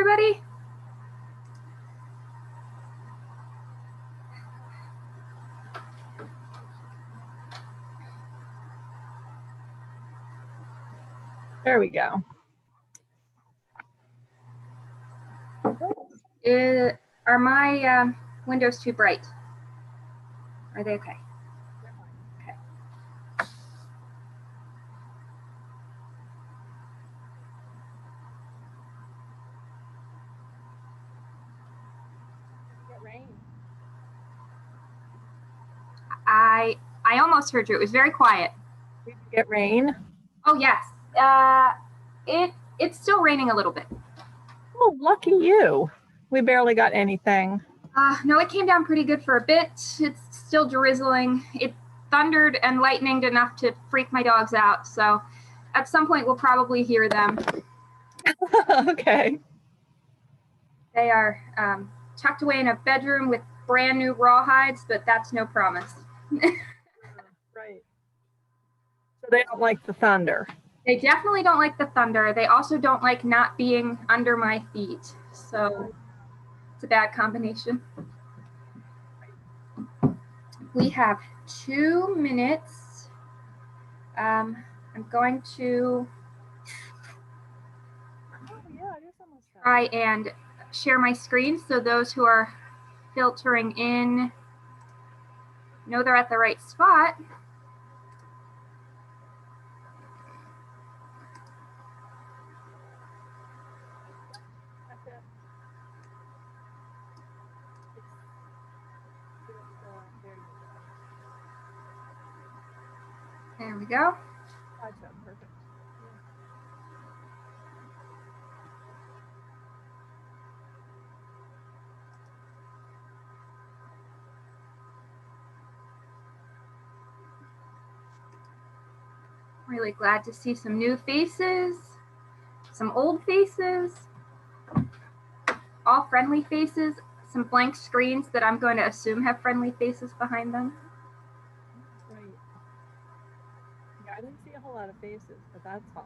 everybody? There we go. Are my windows too bright? Are they okay? Okay. I almost heard you. It was very quiet. Did you get rain? Oh yes. It's still raining a little bit. Oh, lucky you. We barely got anything. No, it came down pretty good for a bit. It's still drizzling. It thundered and lightninged enough to freak my dogs out. So at some point we'll probably hear them. Okay. They are tucked away in a bedroom with brand new rawhides, but that's no promise. Right. So they don't like the thunder. They definitely don't like the thunder. They also don't like not being under my feet. So it's a bad combination. We have 2 minutes. I'm going to try and share my screen so those who are filtering in know they're at the right spot. There we go. Perfect. Really glad to see some new faces, some old faces, all friendly faces, some blank screens that I'm going to assume have friendly faces behind them. Right. Yeah, I didn't see a whole lot of faces, but that's fine.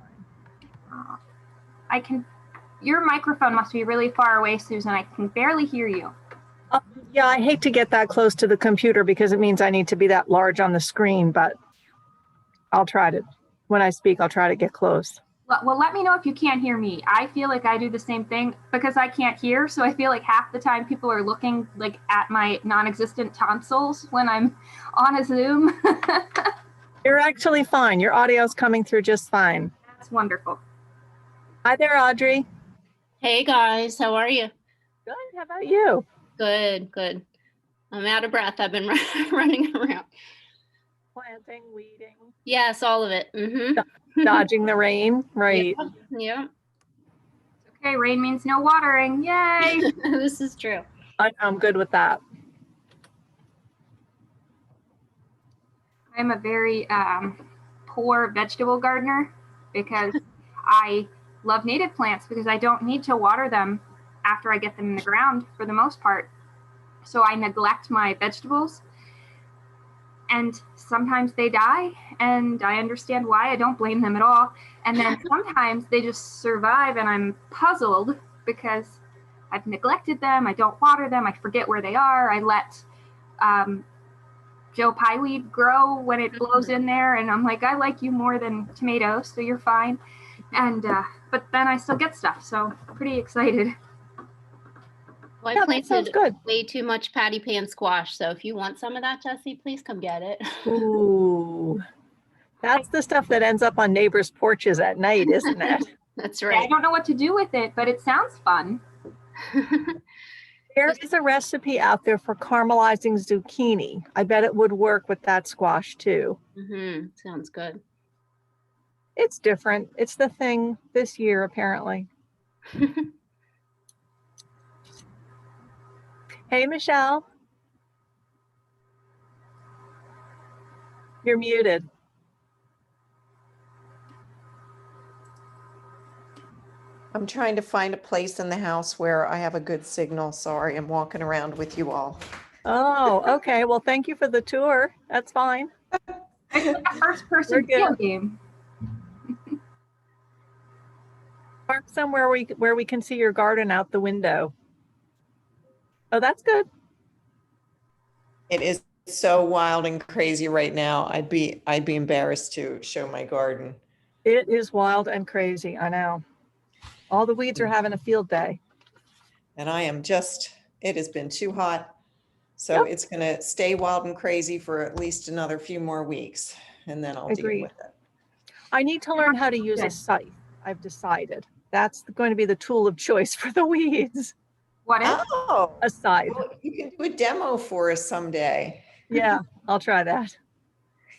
Your microphone must be really far away, Susan. I can barely hear you. Yeah, I hate to get that close to the computer because it means I need to be that large on the screen, but I'll try to, when I speak, I'll try to get close. Well, let me know if you can't hear me. I feel like I do the same thing because I can't hear. So I feel like half the time people are looking like at my non-existent tonsils when I'm on a Zoom. You're actually fine. Your audio's coming through just fine. That's wonderful. Hi there, Audrey. Hey guys, how are you? Good. How about you? Good, good. I'm out of breath. I've been running around. Planting, weeding. Yes, all of it. Mm-hmm. Dodging the rain, right? Yeah. Okay, rain means no watering. Yay! This is true. I'm good with that. I'm a very poor vegetable gardener because I love native plants because I don't need to water them after I get them in the ground for the most part. So I neglect my vegetables and sometimes they die and I understand why. I don't blame them at all. And then sometimes they just survive and I'm puzzled because I've neglected them. I don't water them. I forget where they are. I let Joe Pyeweed grow when it blows in there. And I'm like, I like you more than tomatoes, so you're fine. And but then I still get stuff. So pretty excited. Well, I planted way too much patty pan squash. So if you want some of that, Jessie, please come get it. Ooh, that's the stuff that ends up on neighbors' porches at night, isn't it? That's right. Yeah, I don't know what to do with it, but it sounds fun. There is a recipe out there for caramelizing zucchini. I bet it would work with that squash too. Mm-hmm. Sounds good. It's different. It's the thing this year, apparently. Hey, Michelle. You're muted. I'm trying to find a place in the house where I have a good signal. Sorry, I'm walking around with you all. Oh, okay. Well, thank you for the tour. That's fine. It's like a first-person field game. Park somewhere where we can see your garden out the window. Oh, that's good. It is so wild and crazy right now. I'd be embarrassed to show my garden. It is wild and crazy. I know. All the weeds are having a field day. And I am just, it has been too hot. So Yep. it's going to stay wild and crazy for at least another few more weeks. And then I'll deal with it. I need to learn how to use a scythe. I've decided that's going to be the tool of choice for the weeds. What is? Oh, a scythe. Well, you can do a demo for us someday. Yeah, I'll try that.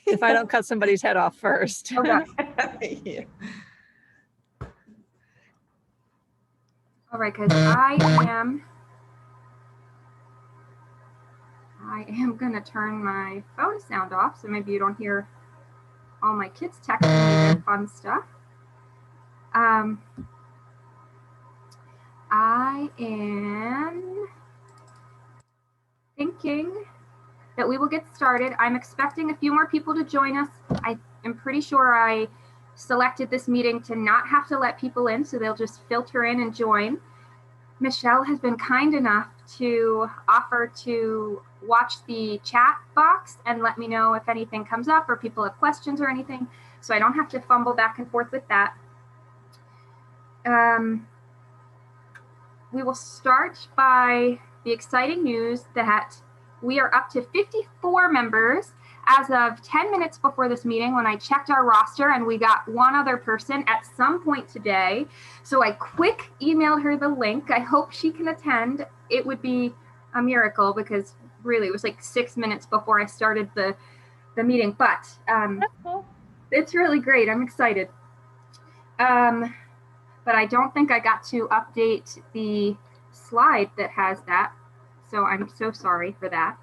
If I don't cut somebody's head off first. Okay. Yeah. All right, because I am gonna turn my phone sound off, so maybe you don't hear all my kids texting me their fun stuff. I am thinking that we will get started. I'm expecting a few more people to join us. I am pretty sure I selected this meeting to not have to let people in, so they'll just filter in and join. Michelle has been kind enough to offer to watch the chat box and let me know if anything comes up or people have questions or anything, so I don't have to fumble back and forth with that. We will start by the exciting news that we are up to 54 members as of 10 minutes before this meeting when I checked our roster, and we got one other person at some point today. So I quick emailed her the link. I hope she can attend. It would be a miracle because really it was like 6 minutes before I started the meeting, but it's really great. I'm excited. But I don't think I got to update the slide that has that. So I'm so sorry for that.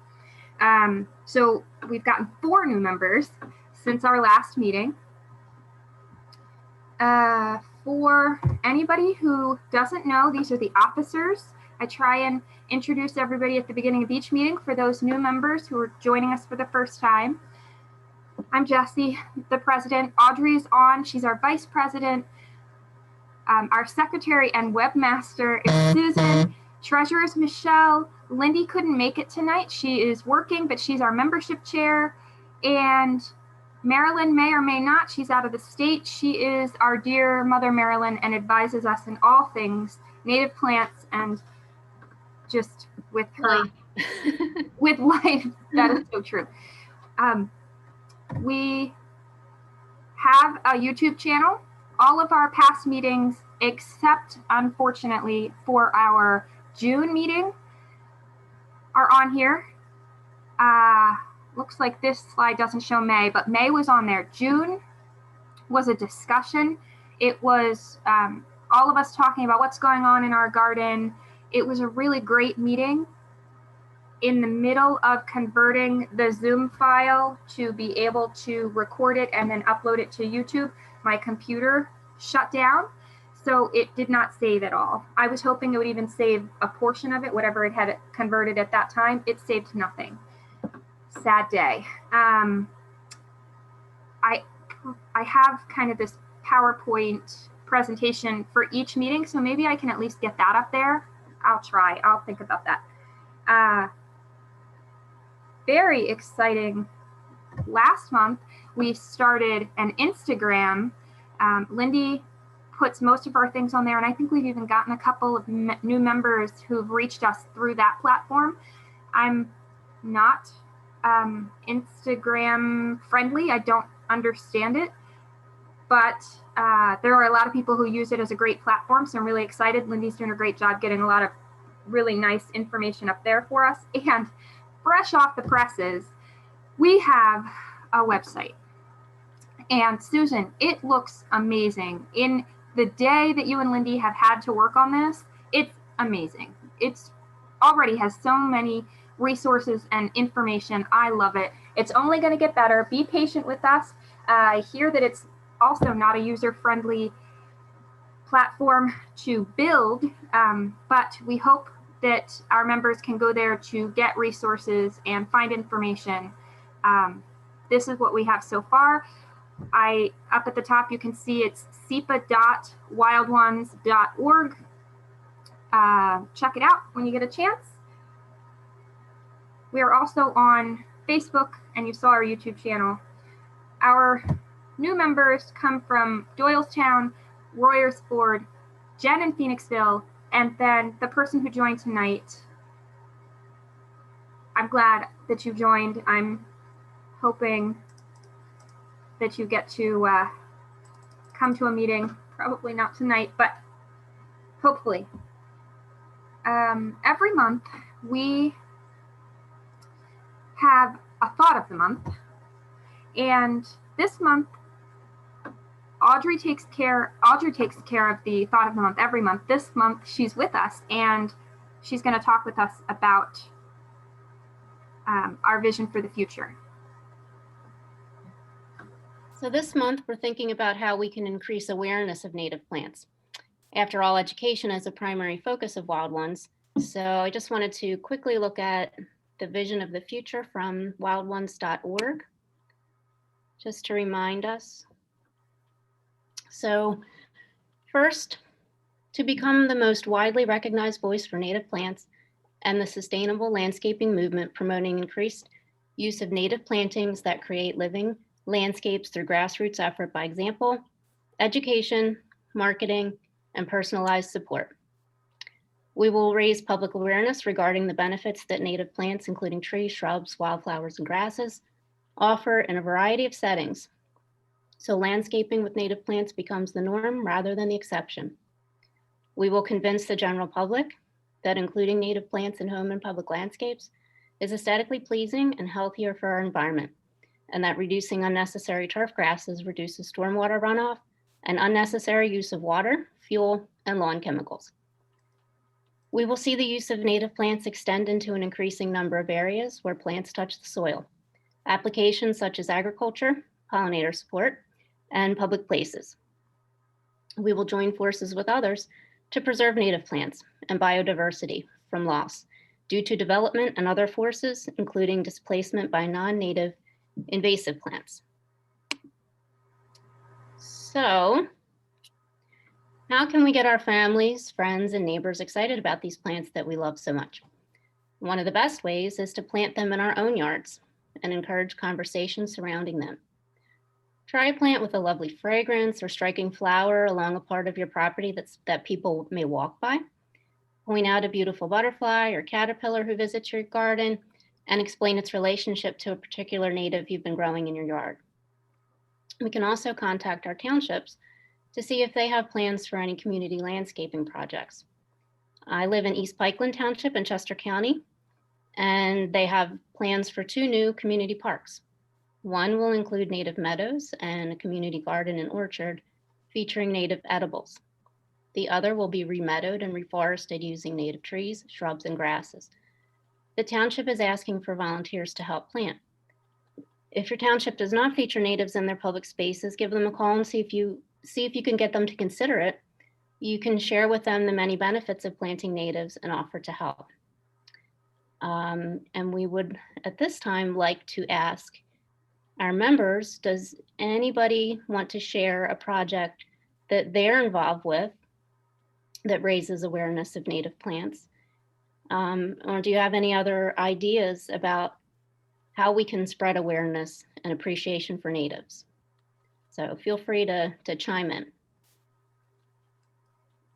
So we've gotten 4 new members since our last meeting. For anybody who doesn't know, these are the officers. I try and introduce everybody at the beginning of each meeting for those new members who are joining us for the first time. I'm Jessie, the president. Audrey's on. She's our vice president. Our secretary and webmaster is Susan. Treasurer is Michelle. Lindy couldn't make it tonight. She is working, but she's our membership chair. And Marilyn may or may not. She's out of the state. She is our dear Mother Marilyn and advises us in all things native plants and just with her, with life. That is so true. We have a YouTube channel. All of our past meetings, except unfortunately for our June meeting, are on here. Looks like this slide doesn't show May, but May was on there. June was a discussion. It was all of us talking about what's going on in our garden. It was a really great meeting. In the middle of converting the Zoom file to be able to record it and then upload it to YouTube, my computer shut down, so it did not save at all. I was hoping it would even save a portion of it, whatever it had converted at that time. It saved nothing. Sad day. I have kind of this PowerPoint presentation for each meeting, so maybe I can at least get that up there. I'll try. I'll think about that. Very exciting. Last month, we started an Instagram. Lindy puts most of our things on there, and I think we've even gotten a couple of new members who've reached us through that platform. I'm not Instagram friendly. I don't understand it, but there are a lot of people who use it as a great platform, so I'm really excited. Lindy's doing a great job getting a lot of really nice information up there for us. And fresh off the presses, we have a website. And Susan, it looks amazing. In the day that you and Lindy have had to work on this, it's amazing. It's already has so many resources and information. I love it. It's only going to get better. Be patient with us. I hear that it's also not a user-friendly platform to build, but we hope that our members can go there to get resources and find information. This is what we have so far. Up at the top, you can see it's sepa.wildones.org. Check it out when you get a chance. We are also on Facebook, and you saw our YouTube channel. Our new members come from Doylestown, Royersford, Jen in Phoenixville, and then the person who joined tonight. I'm glad that you joined. I'm hoping that you get to come to a meeting. Probably not tonight, but hopefully. Every month we have a thought of the month, and this month Audrey takes care of the thought of the month every month. This month she's with us, and she's going to talk with us about our vision for the future. So this month we're thinking about how we can increase awareness of native plants. After all, education is a primary focus of Wild Ones. So I just wanted to quickly look at the vision of the future from wildones.org, just to remind us. So first, to become the most widely recognized voice for native plants and the sustainable landscaping movement promoting increased use of native plantings that create living landscapes through grassroots effort by example, education, marketing, and personalized support. We will raise public awareness regarding the benefits that native plants, including trees, shrubs, wildflowers, and grasses, offer in a variety of settings. So landscaping with native plants becomes the norm rather than the exception. We will convince the general public that including native plants in home and public landscapes is aesthetically pleasing and healthier for our environment, and that reducing unnecessary turf grasses reduces stormwater runoff and unnecessary use of water, fuel, and lawn chemicals. We will see the use of native plants extend into an increasing number of areas where plants touch the soil. Applications such as agriculture, pollinator support, and public places. We will join forces with others to preserve native plants and biodiversity from loss due to development and other forces, including displacement by non-native invasive plants. So, how can we get our families, friends, and neighbors excited about these plants that we love so much? One of the best ways is to plant them in our own yards and encourage conversation surrounding them. Try a plant with a lovely fragrance or striking flower along a part of your property that people may walk by. Point out a beautiful butterfly or caterpillar who visits your garden and explain its relationship to a particular native you've been growing in your yard. We can also contact our townships to see if they have plans for any community landscaping projects. I live in East Pikeland Township in Chester County, and they have plans for 2 new community parks. One will include native meadows and a community garden and orchard featuring native edibles. The other will be remeadowed and reforested using native trees, shrubs, and grasses. The township is asking for volunteers to help plant. If your township does not feature natives in their public spaces, give them a call and see if you can get them to consider it. You can share with them the many benefits of planting natives and offer to help. And we would, at this time, like to ask our members, does anybody want to share a project that they're involved with that raises awareness of native plants? Or do you have any other ideas about how we can spread awareness and appreciation for natives? So feel free to chime in.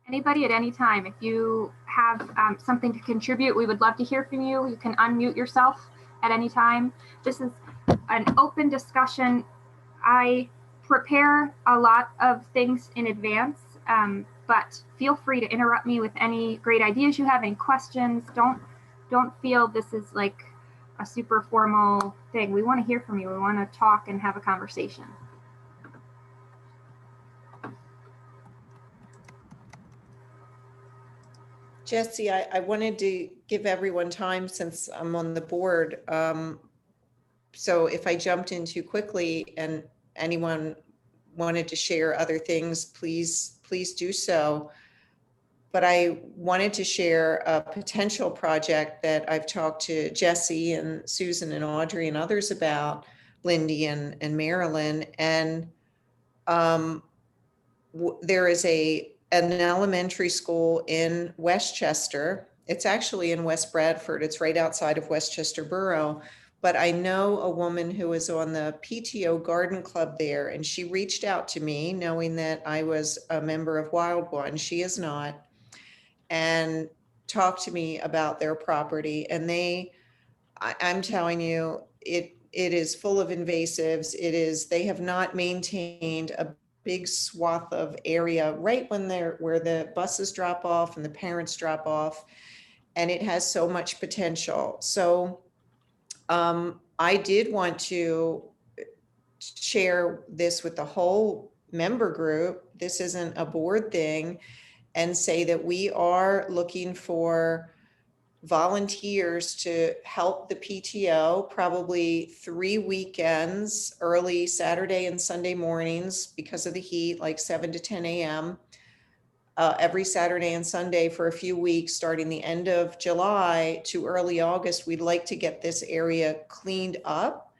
Anybody at any time, if you have something to contribute, we would love to hear from you. You can unmute yourself at any time. This is an open discussion. I prepare a lot of things in advance, but feel free to interrupt me with any great ideas you have, any questions. Don't feel this is like a super formal thing. We want to hear from you. We want to talk and have a conversation. Jesse, I wanted to give everyone time since I'm on the board. So if I jumped in too quickly and anyone wanted to share other things, please do so. But I wanted to share a potential project that I've talked to Jesse and Susan and Audrey and others about, Lindy and Marilyn. And there is an elementary school in Westchester. It's actually in West Bradford. It's right outside of Westchester Borough. But I know a woman who is on the PTO garden club there, and she reached out to me knowing that I was a member of Wild One. She is not, and talked to me about their property. And I'm telling you, it is full of invasives. They have not maintained a big swath of area right where the buses drop off and the parents drop off. And it has so much potential. So I did want to share this with the whole member group. This isn't a board thing, and say that we are looking for volunteers to help the PTO, probably 3 weekends, early Saturday and Sunday mornings because of the heat, like 7 to 10 a.m. Every Saturday and Sunday for a few weeks, starting the end of July to early August. We'd like to get this area cleaned up.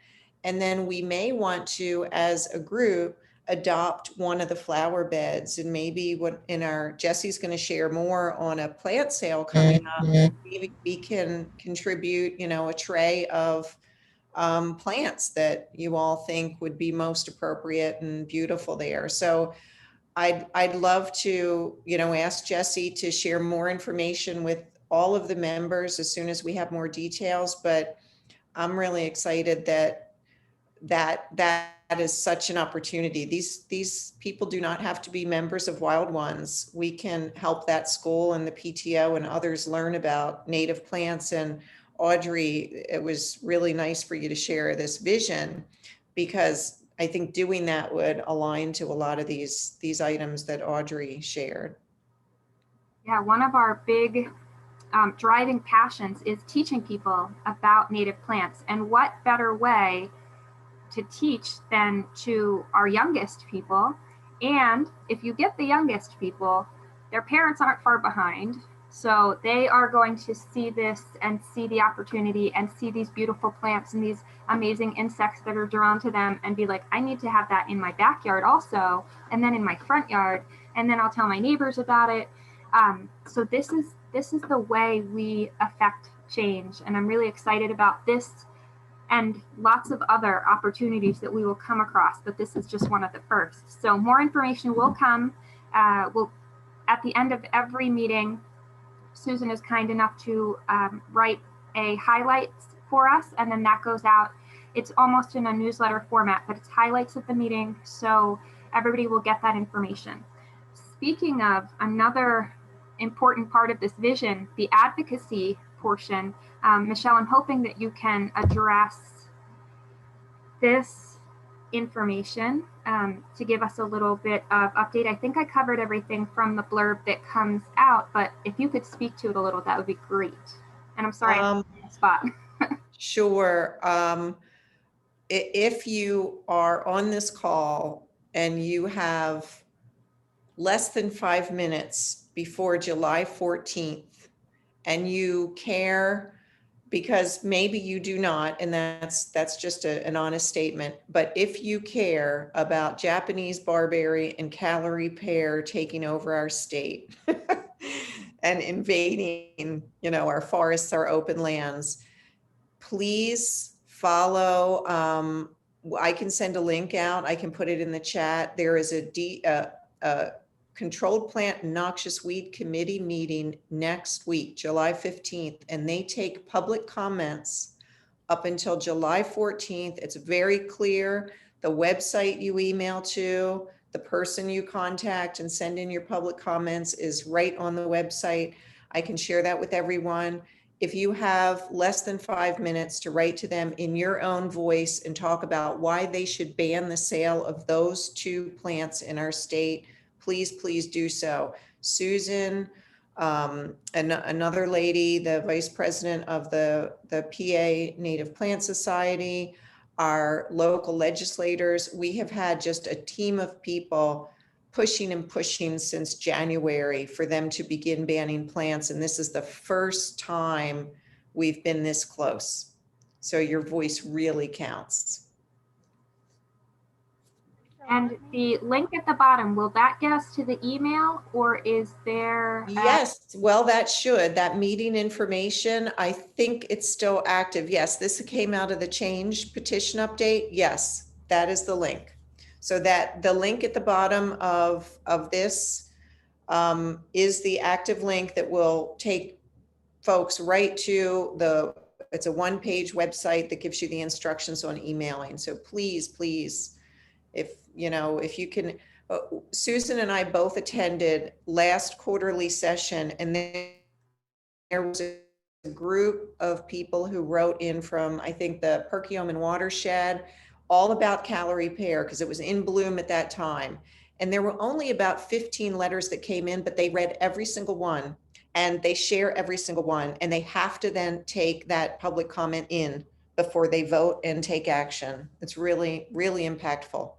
And then we may want to, as a group, adopt one of the flower beds. And maybe Jesse's going to share more on a plant sale coming up. Maybe we can contribute, a tray of plants that you all think would be most appropriate and beautiful there. So I'd love to, ask Jesse to share more information with all of the members as soon as we have more details. But I'm really excited that is such an opportunity. These people do not have to be members of Wild Ones. We can help that school and the PTO and others learn about native plants. And Audrey, it was really nice for you to share this vision, because I think doing that would align to a lot of these items that Audrey shared. Yeah, one of our big driving passions is teaching people about native plants. And what better way to teach than to our youngest people? And if you get the youngest people, their parents aren't far behind. So they are going to see this and see the opportunity and see these beautiful plants and these amazing insects that are drawn to them and be like, I need to have that in my backyard also, and then in my front yard, and then I'll tell my neighbors about it. So this is the way we affect change. And I'm really excited about this and lots of other opportunities that we will come across, but this is just one of the first. So more information will come. At the end of every meeting, Susan is kind enough to write a highlights for us, and then that goes out. It's almost in a newsletter format, but it's highlights of the meeting, so everybody will get that information. Speaking of another important part of this vision, the advocacy portion, Michelle, I'm hoping that you can address this information to give us a little bit of update. I think I covered everything from the blurb that comes out, but if you could speak to it a little, that would be great. And I'm sorry, I'm on the spot. Sure. If you are on this call and you have less than 5 minutes before July 14th and you care, because maybe you do not, and that's just an honest statement, but if you care about Japanese barberry and Cowberry pear taking over our state and invading, our forests, our open lands, please follow. I can send a link out. I can put it in the chat. There is a Controlled Plant Noxious Weed Committee meeting next week, July 15th, and they take public comments up until July 14th. It's very clear. The website you email to, the person you contact and send in your public comments is right on the website. I can share that with everyone. If you have less than 5 minutes to write to them in your own voice and talk about why they should ban the sale of those two plants in our state, please do so. Susan, and another lady, the vice president of the PA Native Plant Society, our local legislators, we have had just a team of people pushing since January for them to begin banning plants. And this is the first time we've been this close. So your voice really counts. And the link at the bottom, will that get us to the email, or is there? Yes, well, that meeting information, I think it's still active. Yes, this came out of the change petition update. Yes, that is the link. So that the link at the bottom of this is the active link that will take folks right to it's a one-page website that gives you the instructions on emailing. So please, if you can, Susan and I both attended last quarterly session, and there was a group of people who wrote in from, I think, the Perkiomen watershed, all about calorie pear, because it was in bloom at that time. And there were only about 15 letters that came in, but they read every single one, and they share every single one, and they have to then take that public comment in before they vote and take action. It's really, really impactful.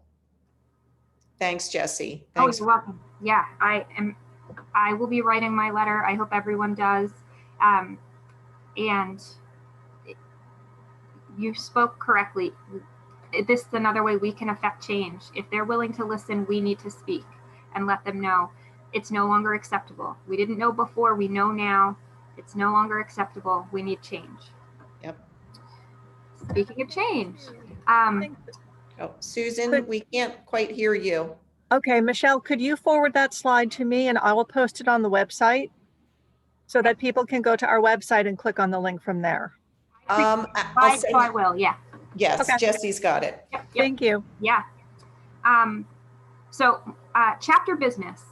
Thanks, Jesse. Thanks. Oh, you're welcome. Yeah, I will be writing my letter. I hope everyone does. And you spoke correctly. This is another way we can affect change. If they're willing to listen, we need to speak and let them know it's no longer acceptable. We didn't know before, we know now. It's no longer acceptable. We need change. Yep. Speaking of change. Susan, we can't quite hear you. Okay, Michelle, could you forward that slide to me and I will post it on the website so that people can go to our website and click on the link from there? I will, yeah. Yes, okay. Jesse's got it. Yep. Thank you. Yeah. So chapter business.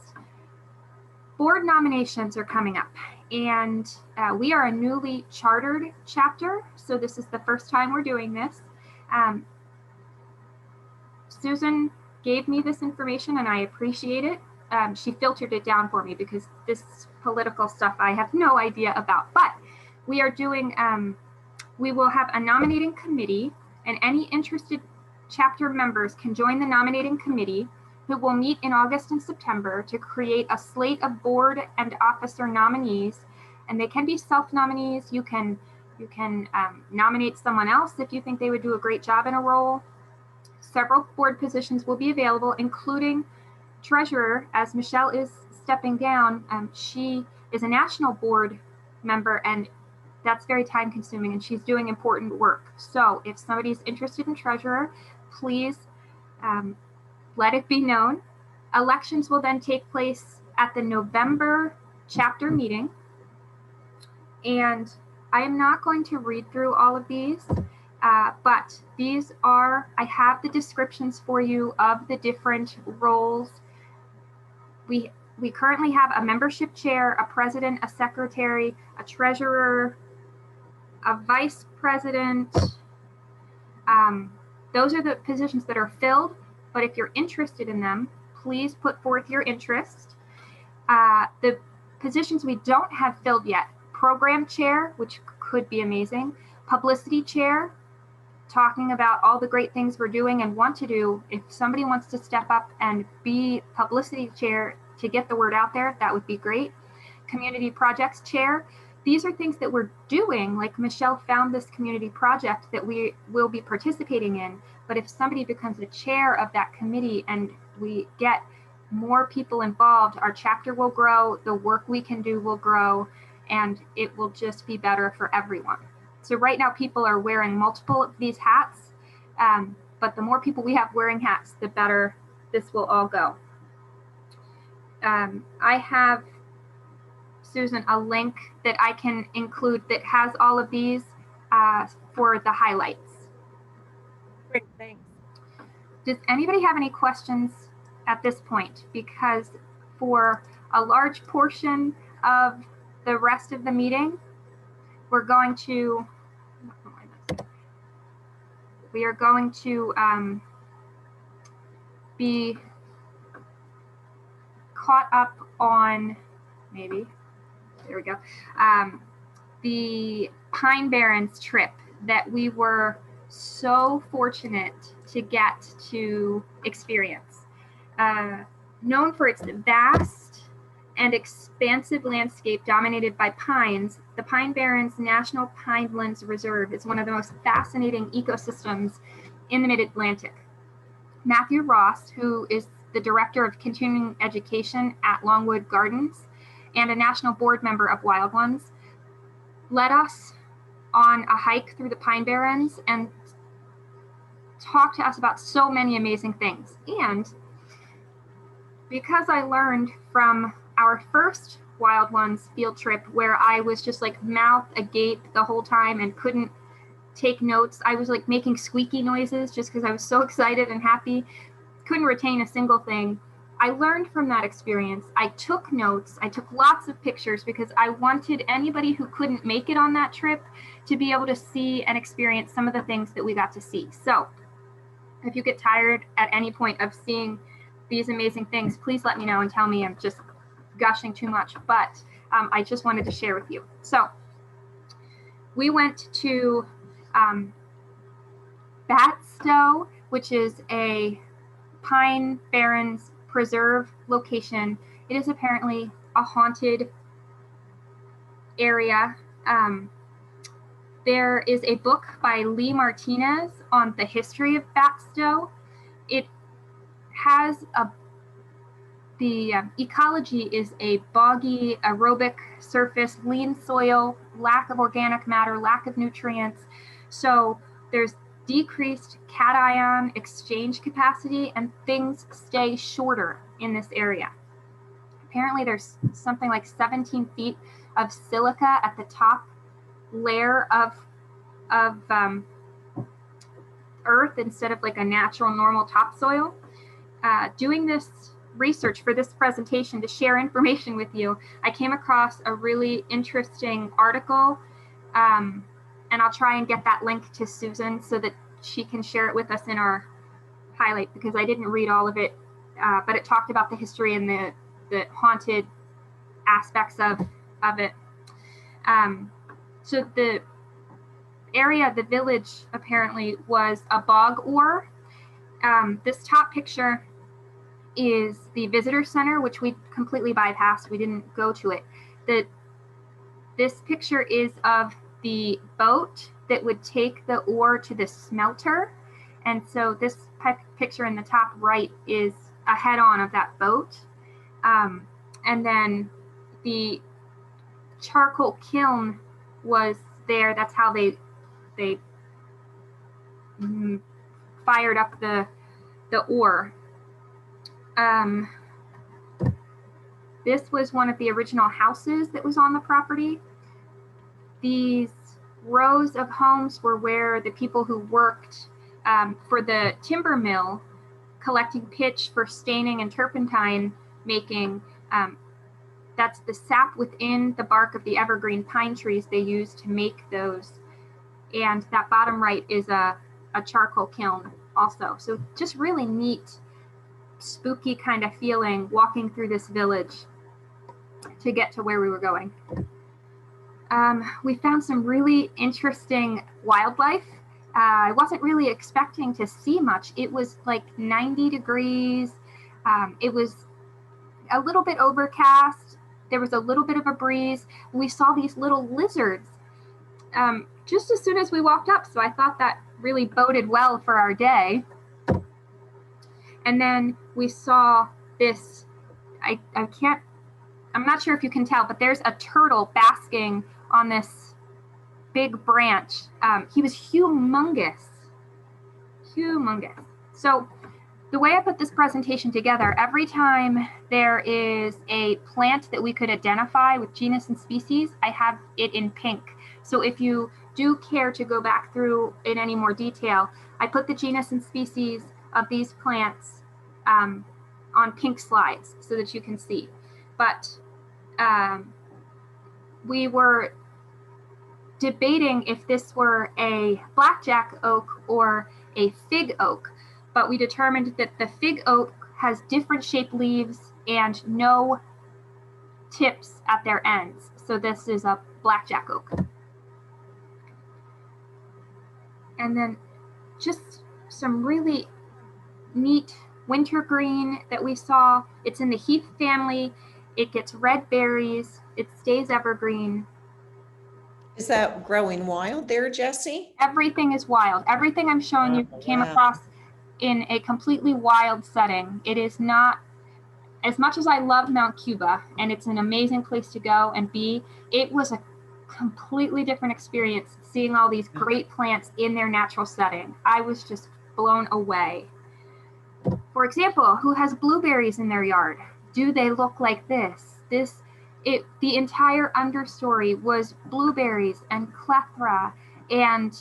Board nominations are coming up, and we are a newly chartered chapter, so this is the first time we're doing this. Susan gave me this information and I appreciate it. She filtered it down for me because this political stuff I have no idea about, but we are doing, we will have a nominating committee, and any interested chapter members can join the nominating committee, who will meet in August and September to create a slate of board and officer nominees, and they can be self-nominees. You can nominate someone else if you think they would do a great job in a role. Several board positions will be available, including treasurer, as Michelle is stepping down. She is a national board member, and that's very time consuming, and she's doing important work. So if somebody's interested in treasurer, please let it be known. Elections will then take place at the November chapter meeting. And I am not going to read through all of these, but these are, I have the descriptions for you of the different roles. We currently have a membership chair, a president, a secretary, a treasurer, a vice president. Those are the positions that are filled, but if you're interested in them, please put forth your interest. The positions we don't have filled yet: program chair, which could be amazing, publicity chair, talking about all the great things we're doing and want to do. If somebody wants to step up and be publicity chair to get the word out there, that would be great. Community projects chair. These are things that we're doing, like Michelle found this community project that we will be participating in. But if somebody becomes the chair of that committee and we get more people involved, our chapter will grow, the work we can do will grow, and it will just be better for everyone. So right now people are wearing multiple of these hats, but the more people we have wearing hats, the better this will all go. I have, Susan, a link that I can include that has all of these for the highlights. Great, thanks. Does anybody have any questions at this point? Because for a large portion of the rest of the meeting, we are going to be caught up on, maybe, there we go, the Barrens trip that we were so fortunate to get to experience. Known for its vast and expansive landscape dominated by pines, the Pine Barrens National Pinelands Reserve is one of the most fascinating ecosystems in the Mid-Atlantic. Matthew Ross, who is the Director of Continuing Education at Longwood Gardens and a national board member of Wild Ones, led us on a hike through the Pine Barrens and talked to us about so many amazing things. And because I learned from our first Wild Ones field trip where I was just like mouth agape the whole time and couldn't take notes, I was like making squeaky noises just because I was so excited and happy, couldn't retain a single thing. I learned from that experience. I took notes. I took lots of pictures because I wanted anybody who couldn't make it on that trip to be able to see and experience some of the things that we got to see. So if you get tired at any point of seeing these amazing things, please let me know and tell me I'm just gushing too much, but I just wanted to share with you. So we went to Pto, which is a Pine Barrens preserve location. It is apparently a haunted area. There is a book by Lee Martinez on the history of Pto. It has the ecology is a boggy, aerobic surface, lean soil, lack of organic matter, lack of nutrients. So there's decreased cation exchange capacity and things stay shorter in this area. Apparently there's something like 17 feet of silica at the top layer of earth instead of like a natural normal topsoil. Doing this research for this presentation to share information with you, I came across a really interesting article, and I'll try and get that link to Susan so that she can share it with us in our highlight, because I didn't read all of it, but it talked about the history and the haunted aspects of it. So the area, the village apparently was a bog ore. This top picture is the visitor center, which we completely bypassed. We didn't go to it. This picture is of the boat that would take the ore to the smelter. And so this picture in the top right is a head-on of that boat. And then the charcoal kiln was there. That's how they fired up the ore. This was one of the original houses that was on the property. These rows of homes were where the people who worked for the timber mill collecting pitch for staining and turpentine making. That's the sap within the bark of the evergreen pine trees they use to make those. And that bottom right is a charcoal kiln also. So just really neat, spooky kind of feeling walking through this village to get to where we were going. We found some really interesting wildlife. I wasn't really expecting to see much. It was like 90 degrees. It was a little bit overcast. There was a little bit of a breeze. We saw these little lizards just as soon as we walked up. So I thought that really boded well for our day. And then we saw this, I'm not sure if you can tell, but there's a turtle basking on this big branch. He was humongous. So the way I put this presentation together, every time there is a plant that we could identify with genus and species, I have it in pink. So if you do care to go back through in any more detail, I put the genus and species of these plants on pink slides so that you can see. But we were debating if this were a blackjack oak or a fig oak, but we determined that the fig oak has different shaped leaves and no tips at their ends. So this is a blackjack oak. And then just some really neat wintergreen that we saw. It's in the heath family. It gets red berries. It stays evergreen. Is that growing wild there, Jessie? Everything is wild. Everything I'm showing you came across in a completely wild setting. It is not, as much as I love Mount Cuba and it's an amazing place to go and be, it was a completely different experience seeing all these great plants in their natural setting. I was just blown away. For example, who has blueberries in their yard? Do they look like this? The entire understory was blueberries and clethra and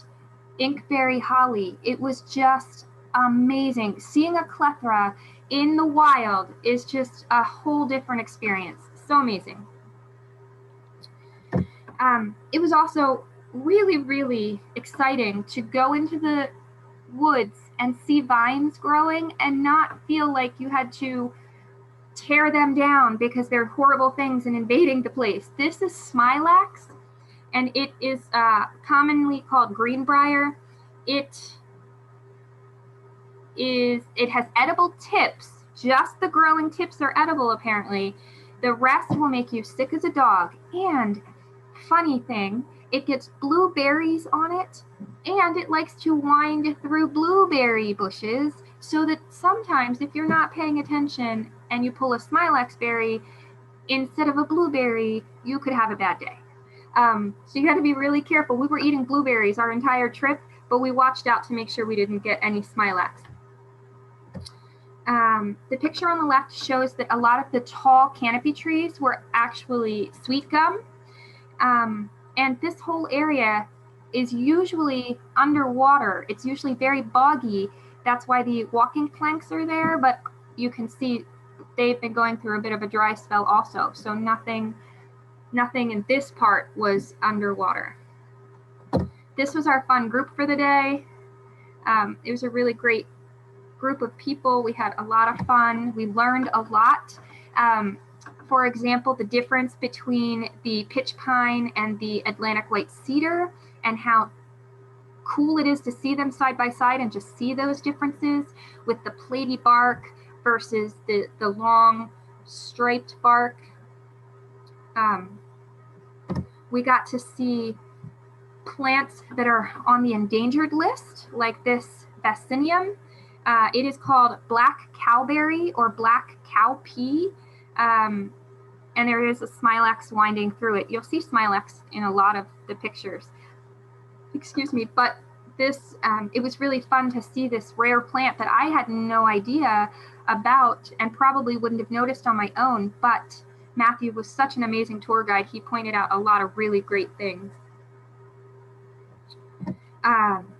inkberry holly. It was just amazing. Seeing a clethra in the wild is just a whole different experience. So amazing. It was also really, really exciting to go into the woods and see vines growing and not feel like you had to tear them down because they're horrible things and invading the place. This is smilax, and it is commonly called Greenbriar. It has edible tips. Just the growing tips are edible, apparently. The rest will make you sick as a dog. And funny thing, it gets blueberries on it, and it likes to wind through blueberry bushes, so that sometimes if you're not paying attention and you pull a smilax berry instead of a blueberry, you could have a bad day. So you got to be really careful. We were eating blueberries our entire trip, but we watched out to make sure we didn't get any smilax. The picture on the left shows that a lot of the tall canopy trees were actually sweet gum. And this whole area is usually underwater. It's usually very boggy. That's why the walking planks are there, but you can see they've been going through a bit of a dry spell also. So nothing in this part was underwater. This was our fun group for the day. It was a really great group of people. We had a lot of fun. We learned a lot. For example, the difference between the pitch pine and the Atlantic white cedar, and how cool it is to see them side by side and just see those differences with the platy bark versus the long striped bark. We got to see plants that are on the endangered list, like this Vaccinium. It is called black cowberry or black cowpea. And there is a smilax winding through it. You'll see smilax in a lot of the pictures. Excuse me, but this, it was really fun to see this rare plant that I had no idea about and probably wouldn't have noticed on my own, but Matthew was such an amazing tour guide. He pointed out a lot of really great things.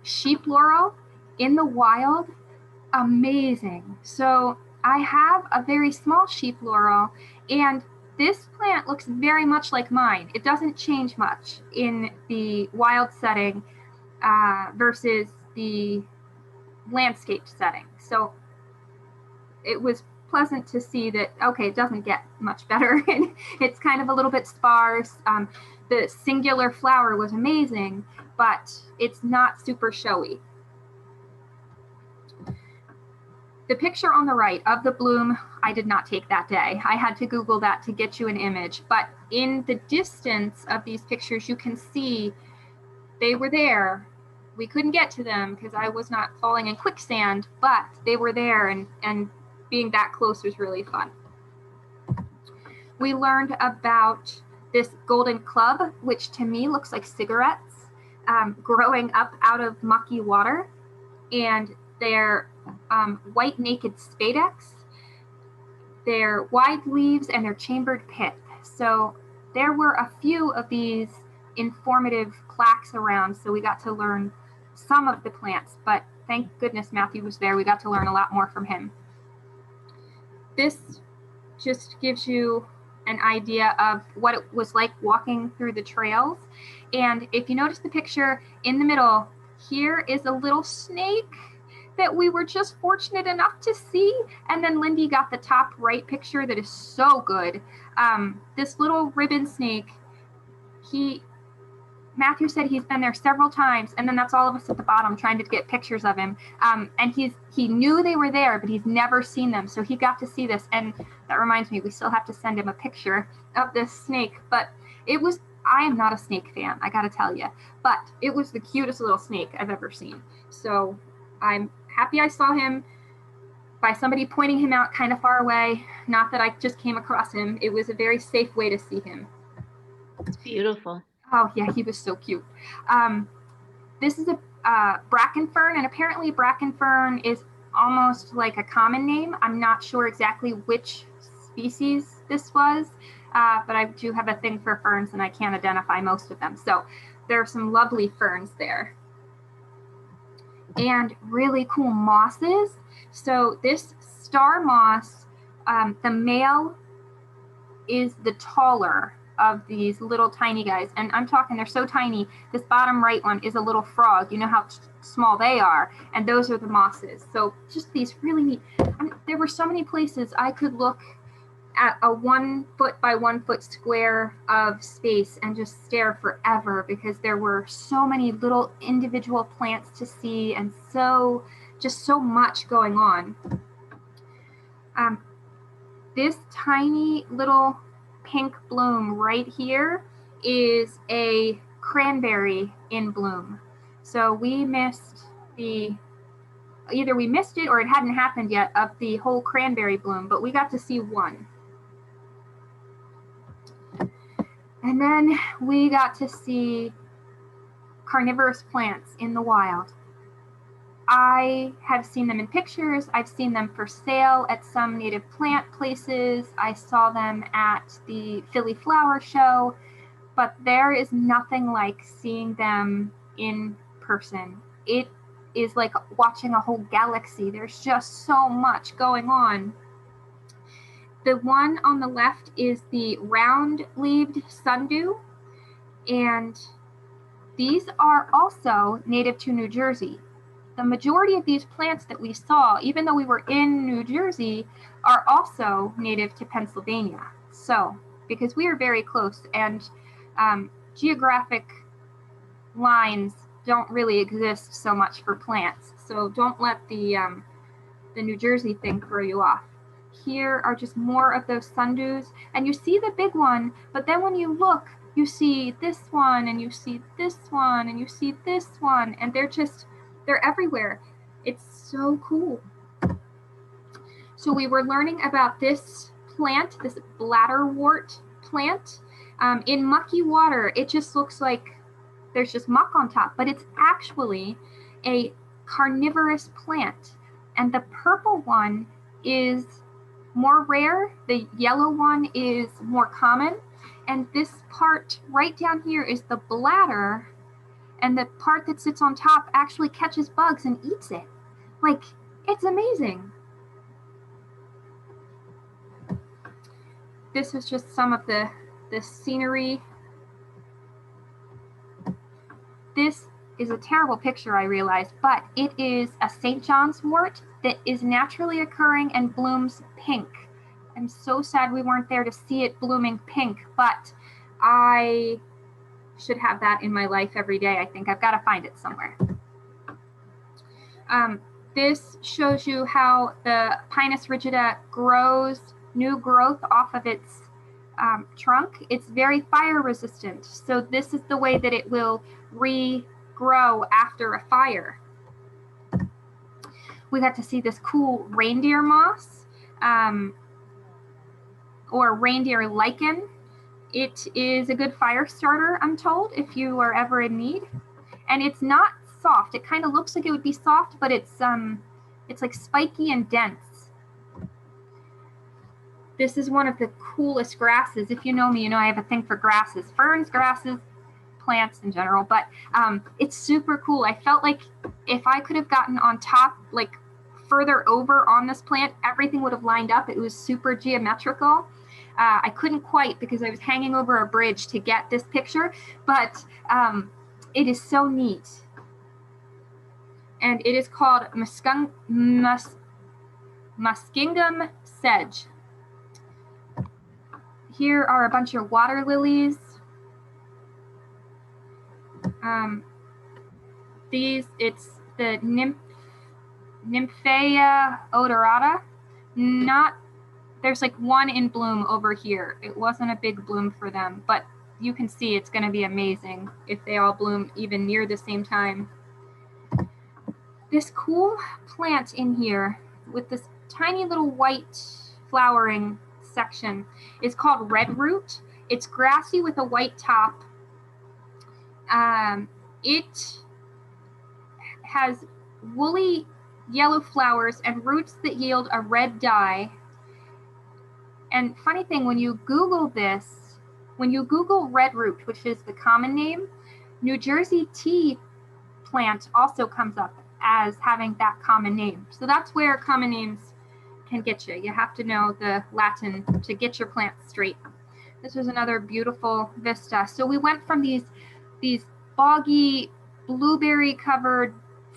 Sheep laurel in the wild, amazing. So I have a very small sheep laurel, and this plant looks very much like mine. It doesn't change much in the wild setting versus the landscape setting. So it was pleasant to see that, okay, it doesn't get much better. It's kind of a little bit sparse. The singular flower was amazing, but it's not super showy. The picture on the right of the bloom, I did not take that day. I had to Google that to get you an image. But in the distance of these pictures, you can see they were there. We couldn't get to them because I was not falling in quicksand, but they were there, and being that close was really fun. We learned about this golden club, which to me looks like cigarettes, growing up out of mucky water, and they're white naked spadix. They're wide leaves and they're chambered pith. So there were a few of these informative plaques around, so we got to learn some of the plants, but thank goodness Matthew was there. We got to learn a lot more from him. This just gives you an idea of what it was like walking through the trails. And if you notice the picture in the middle, here is a little snake that we were just fortunate enough to see. And then Lindy got the top right picture that is so good. This little ribbon snake, Matthew said he's been there several times, and then that's all of us at the bottom trying to get pictures of him. And he knew they were there, but he's never seen them. So he got to see this. And that reminds me, we still have to send him a picture of this snake. But I am not a snake fan, I gotta tell you, but it was the cutest little snake I've ever seen. So I'm happy I saw him by somebody pointing him out kind of far away. Not that I just came across him. It was a very safe way to see him. It's beautiful. Oh yeah, he was so cute. This is a Bracken Fern, and apparently Bracken Fern is almost like a common name. I'm not sure exactly which species this was, but I do have a thing for ferns and I can't identify most of them. So there are some lovely ferns there. And really cool mosses. So this star moss, the male is the taller of these little tiny guys. And I'm talking, they're so tiny. This bottom right one is a little frog. You know how small they are. And those are the mosses. So just these really neat. There were so many places I could look at a 1 foot by 1 foot square of space and just stare forever, because there were so many little individual plants to see and just so much going on. This tiny little pink bloom right here is a cranberry in bloom. So we missed either we missed it or it hadn't happened yet of the whole cranberry bloom, but we got to see one. And then we got to see carnivorous plants in the wild. I have seen them in pictures. I've seen them for sale at some native plant places. I saw them at the Philly Flower Show, but there is nothing like seeing them in person. It is like watching a whole galaxy. There's just so much going on. The one on the left is the round-leaved sundew, and these are also native to New Jersey. The majority of these plants that we saw, even though we were in New Jersey, are also native to Pennsylvania. So, because we are very close, and geographic lines don't really exist so much for plants. So don't let the New Jersey thing throw you off. Here are just more of those sundews, and you see the big one, but then when you look, you see this one, and you see this one, and you see this one, and they're everywhere. It's so cool. So we were learning about this plant, this bladderwort plant. In mucky water, it just looks like there's just muck on top, but it's actually a carnivorous plant. And the purple one is more rare. The yellow one is more common. And this part right down here is the bladder. And the part that sits on top actually catches bugs and eats it. Like, it's amazing. This is just some of the scenery. This is a terrible picture, I realize, but it is a St. John's wort that is naturally occurring and blooms pink. I'm so sad we weren't there to see it blooming pink, but I should have that in my life every day. I think I've got to find it somewhere. This shows you how the Pinus rigida grows new growth off of its trunk. It's very fire resistant. So this is the way that it will regrow after a fire. We got to see this cool reindeer moss or reindeer lichen. It is a good fire starter, I'm told, if you are ever in need. And it's not soft. It kind of looks like it would be soft, but it's like spiky and dense. This is one of the coolest grasses. If you know me, you know I have a thing for grasses, ferns, grasses, plants in general, but it's super cool. I felt like if I could have gotten on top, like further over on this plant, everything would have lined up. It was super geometrical. I couldn't quite because I was hanging over a bridge to get this picture, but it is so neat. And it is called Muskingum sedge. Here are a bunch of water lilies. It's the Nymphaea odorata. There's like one in bloom over here. It wasn't a big bloom for them, but you can see it's going to be amazing if they all bloom even near the same time. this cool plant in here with this tiny little white flowering section is called red root. It's grassy with a white top. It has woolly yellow flowers and roots that yield a red dye. And funny thing, when you Google this, when you Google red root, which is the common name, New Jersey tea plant also comes up as having that common name. So that's where common names can get you. You have to know the Latin to get your plants straight. This was another beautiful vista. So we went from these boggy, blueberry covered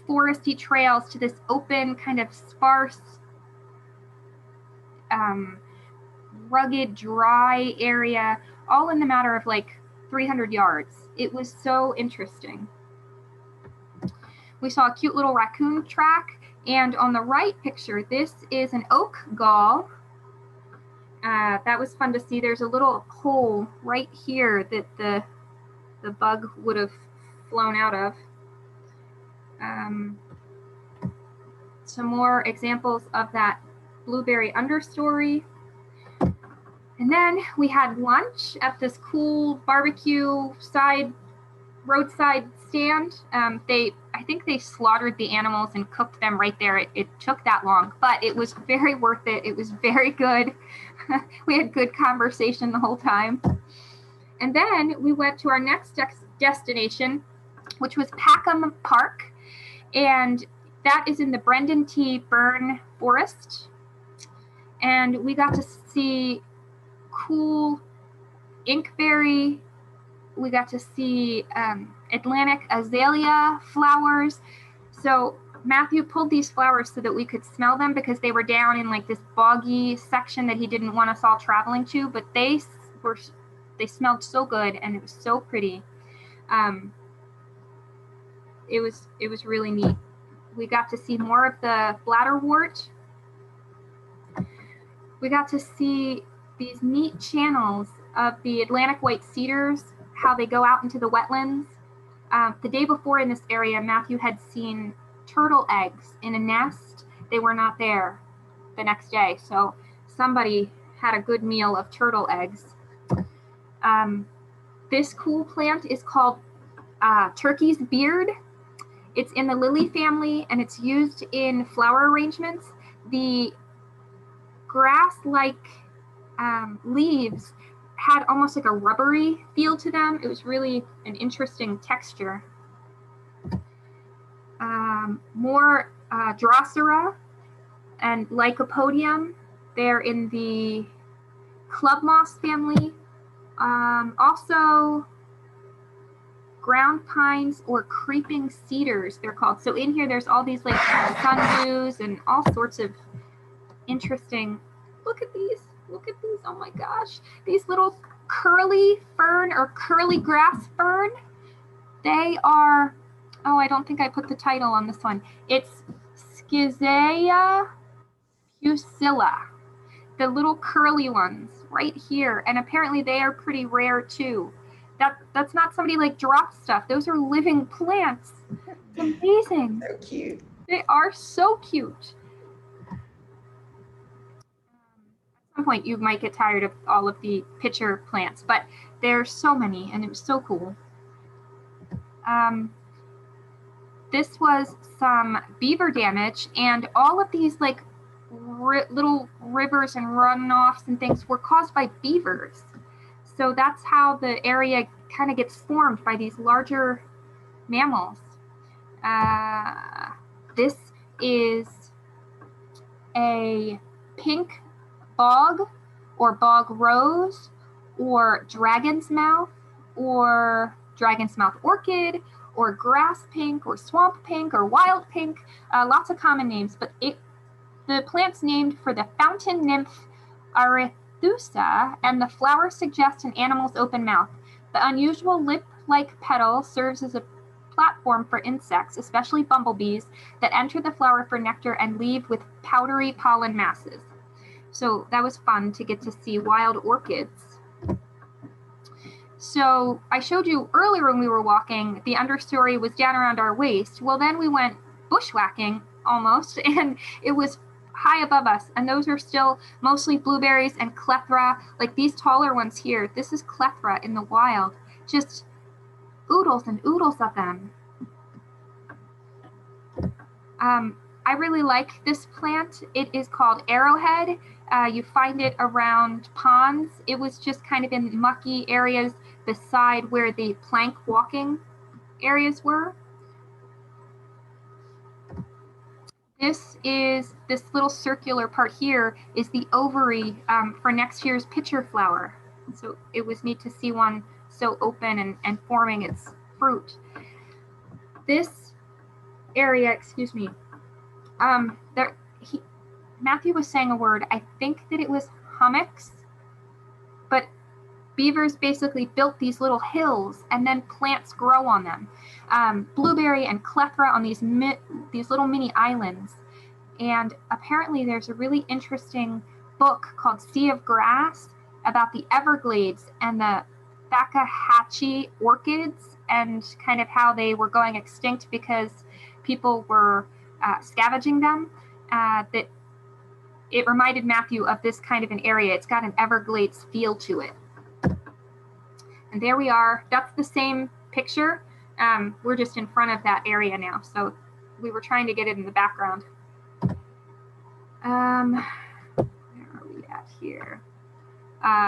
foresty trails to this open kind of sparse, rugged, dry area, all in the matter of like 300 yards. It was so interesting. We saw a cute little raccoon track, and on the right picture, this is an oak gall. That was fun to see. There's a little hole right here that the bug would have flown out of. Some more examples of that blueberry understory. And then we had lunch at this cool barbecue roadside stand. I think they slaughtered the animals and cooked them right there. It took that long, but it was very worth it. It was very good. We had good conversation the whole time. And then we went to our next destination, which was Packham Park. And that is in the Brendan T. Byrne Forest. And we got to see cool inkberry. We got to see Atlantic azalea flowers. So Matthew pulled these flowers so that we could smell them because they were down in like this boggy section that he didn't want us all traveling to, but they smelled so good and it was so pretty. It was really neat. We got to see more of the bladderwort. We got to see these neat channels of the Atlantic white cedars, how they go out into the wetlands. The day before in this area, Matthew had seen turtle eggs in a nest. They were not there the next day, so somebody had a good meal of turtle eggs. This cool plant is called turkey's beard. It's in the lily family and it's used in flower arrangements. The grass-like leaves had almost like a rubbery feel to them. It was really an interesting texture. More Drosera and Lycopodium. They're in the club moss family. Also ground pines or creeping cedars, they're called. So in here, there's all these like sundews and all sorts of interesting. Look at these. Look at these. Oh my gosh. These little curly fern or curly grass fern. They are, oh, I don't think I put the title on this one. It's Schizea pusilla. The little curly ones right here. And apparently they are pretty rare too. That's not somebody like dropped stuff. Those are living plants. It's amazing. So cute. They are so cute. At some point you might get tired of all of the pitcher plants, but there's so many and it was so cool. This was some beaver damage, and all of these like little rivers and runoffs and things were caused by beavers. So that's how the area kind of gets formed by these larger mammals. This is a pink bog or bog rose or dragon's mouth orchid or grass pink or swamp pink or wild pink, lots of common names, but the plant's named for the fountain nymph Arethusa, and the flower suggests an animal's open mouth. The unusual lip-like petal serves as a platform for insects, especially bumblebees, that enter the flower for nectar and leave with powdery pollen masses. So that was fun to get to see wild orchids. So I showed you earlier when we were walking, the understory was down around our waist. Well, then we went bushwhacking almost, and it was high above us. And those are still mostly blueberries and clethra, like these taller ones here. This is clethra in the wild, just oodles and oodles of them. I really like this plant. It is called Arrowhead. You find it around ponds. It was just kind of in mucky areas beside where the plank walking areas were. This little circular part here is the ovary for next year's pitcher flower. So it was neat to see one so open and forming its fruit. This area, excuse me, Matthew was saying a word, I think that it was hummocks, but beavers basically built these little hills and then plants grow on them. Blueberry and clethra on these little mini islands. And apparently there's a really interesting book called Sea of Grass about the Everglades and the Fakahatchee orchids and kind of how they were going extinct because people were scavenging them. That it reminded Matthew of this kind of an area. It's got an Everglades feel to it. And there we are. That's the same picture. We're just in front of that area now. So we were trying to get it in the background. Where are we at here?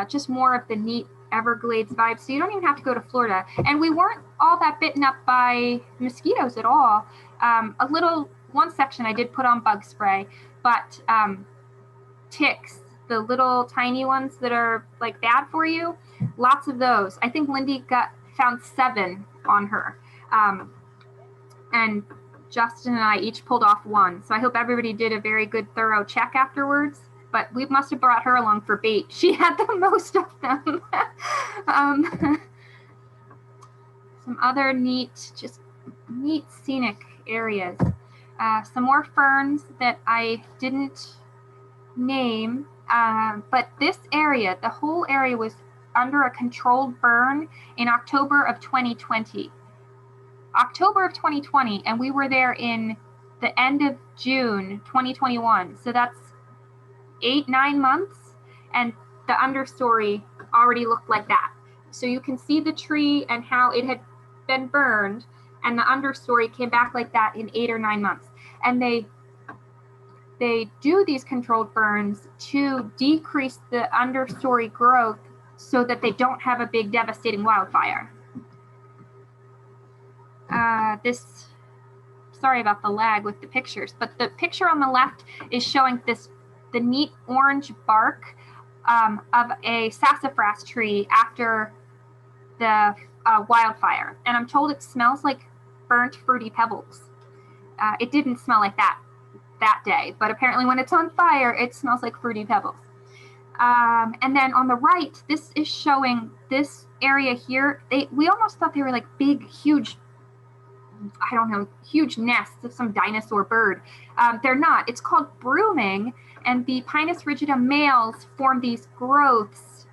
Just more of the neat Everglades vibe. So you don't even have to go to Florida. And we weren't all that bitten up by mosquitoes at all. One section I did put on bug spray, but ticks, the little tiny ones that are like bad for you, lots of those. I think Lindy found 7 on her. And Justin and I each pulled off 1. So I hope everybody did a very good, thorough check afterwards. But we must have brought her along for bait. She had the most of them. Some other neat scenic areas. Some more ferns that I didn't name, but this area, the whole area was under a controlled burn in October of 2020. And we were there in the end of June 2021. So that's 8-9 months, and the understory already looked like that. So you can see the tree and how it had been burned, and the understory came back like that in 8 or 9 months. And they do these controlled burns to decrease the understory growth so that they don't have a big devastating wildfire. Sorry about the lag with the pictures, but the picture on the left is showing the neat orange bark of a sassafras tree after the wildfire. And I'm told it smells like burnt fruity pebbles. It didn't smell like that day, but apparently when it's on fire, it smells like fruity pebbles. And then on the right, this is showing this area here. We almost thought they were like big, huge, I don't know, huge nests of some dinosaur bird. They're not. It's called brooming, and the Pinus rigida males form these growths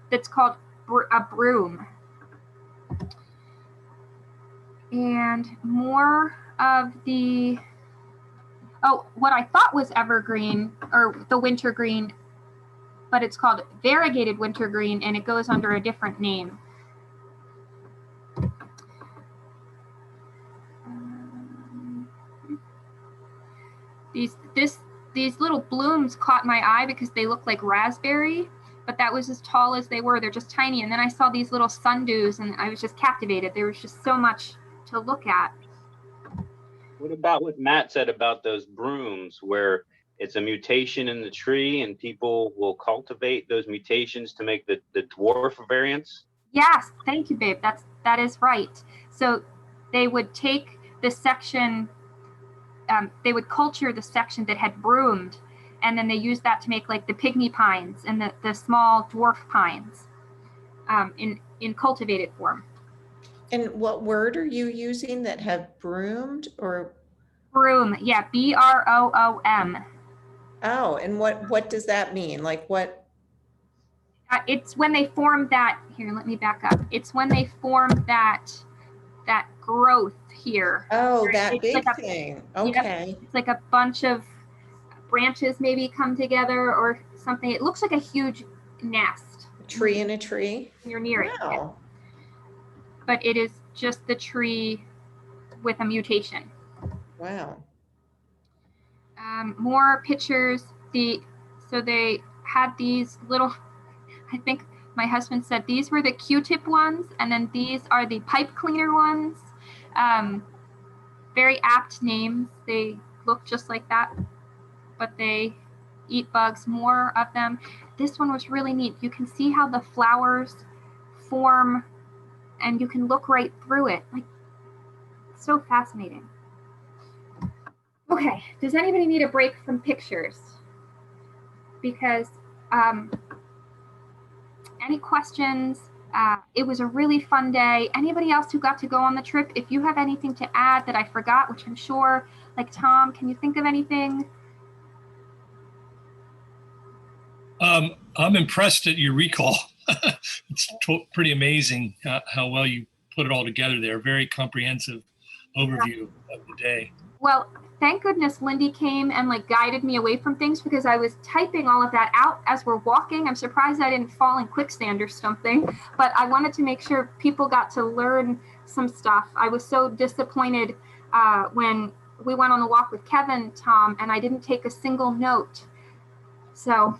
that's called a broom. And more of the, what I thought was evergreen, or the wintergreen, but it's called variegated wintergreen, and it goes under a different name. These little blooms caught my eye because they look like raspberry, but that was as tall as they were. They're just tiny. And then I saw these little sundews, and I was just captivated. There was just so much to look at. What about what Matt said about those brooms, where it's a mutation in the tree and people will cultivate those mutations to make the dwarf variants? Yes, thank you, babe. That is right. So they would take the section, they would culture the section that had broomed, and then they used that to make like the pygmy pines and the small dwarf pines in cultivated form. And what word are you using that have broomed, or? Broom, yeah, B-R-O-O-M. Oh, and what does that mean? Like what? It's when they form that, here, let me back up. It's when they form that that growth here. Oh, that It's big like a- thing. Yep. Okay. It's like a bunch of branches maybe come together or something. It looks like a huge nest. A tree in a tree. You're near it. Wow. But it is just the tree with a mutation. Wow. More pictures. So they had these little, I think my husband said these were the Q-tip ones, and then these are the pipe cleaner ones. Very apt names. They look just like that, but they eat bugs, more of them. This one was really neat. You can see how the flowers form, and you can look right through it. Like, so fascinating. Okay, does anybody need a break from pictures? Because any questions? It was a really fun day. Anybody else who got to go on the trip, if you have anything to add that I forgot, which I'm sure, like Tom, can you think of anything? I'm impressed at your recall. It's pretty amazing how well you put it all together there. Very comprehensive overview of the day. Well, thank goodness Lindy came and like guided me away from things, because I was typing all of that out as we're walking. I'm surprised I didn't fall in quicksand or something, but I wanted to make sure people got to learn some stuff. I was so disappointed when we went on the walk with Kevin, Tom, and I didn't take a single note. So.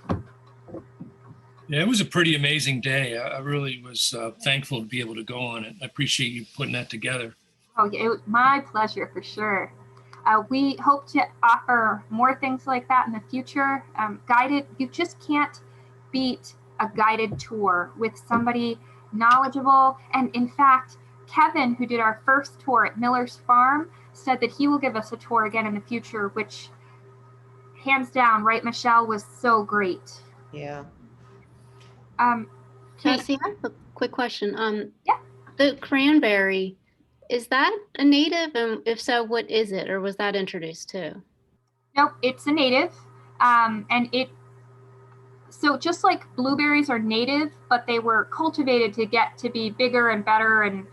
Yeah, it was a pretty amazing day. I really was thankful to be able to go on it. I appreciate you putting that together. Oh, yeah, it was my pleasure for sure. We hope to offer more things like that in the future. Guided, you just can't beat a guided tour with somebody knowledgeable. And in fact, Kevin, who did our first tour at Miller's Farm, said that he will give us a tour again in the future, which hands down, right, Michelle, was so great. Yeah. Cassie, I have a quick question. Yeah. The cranberry, is that a native? And if so, what is it? Or was that introduced too? Nope, it's a native. So just like blueberries are native, but they were cultivated to get to be bigger and better and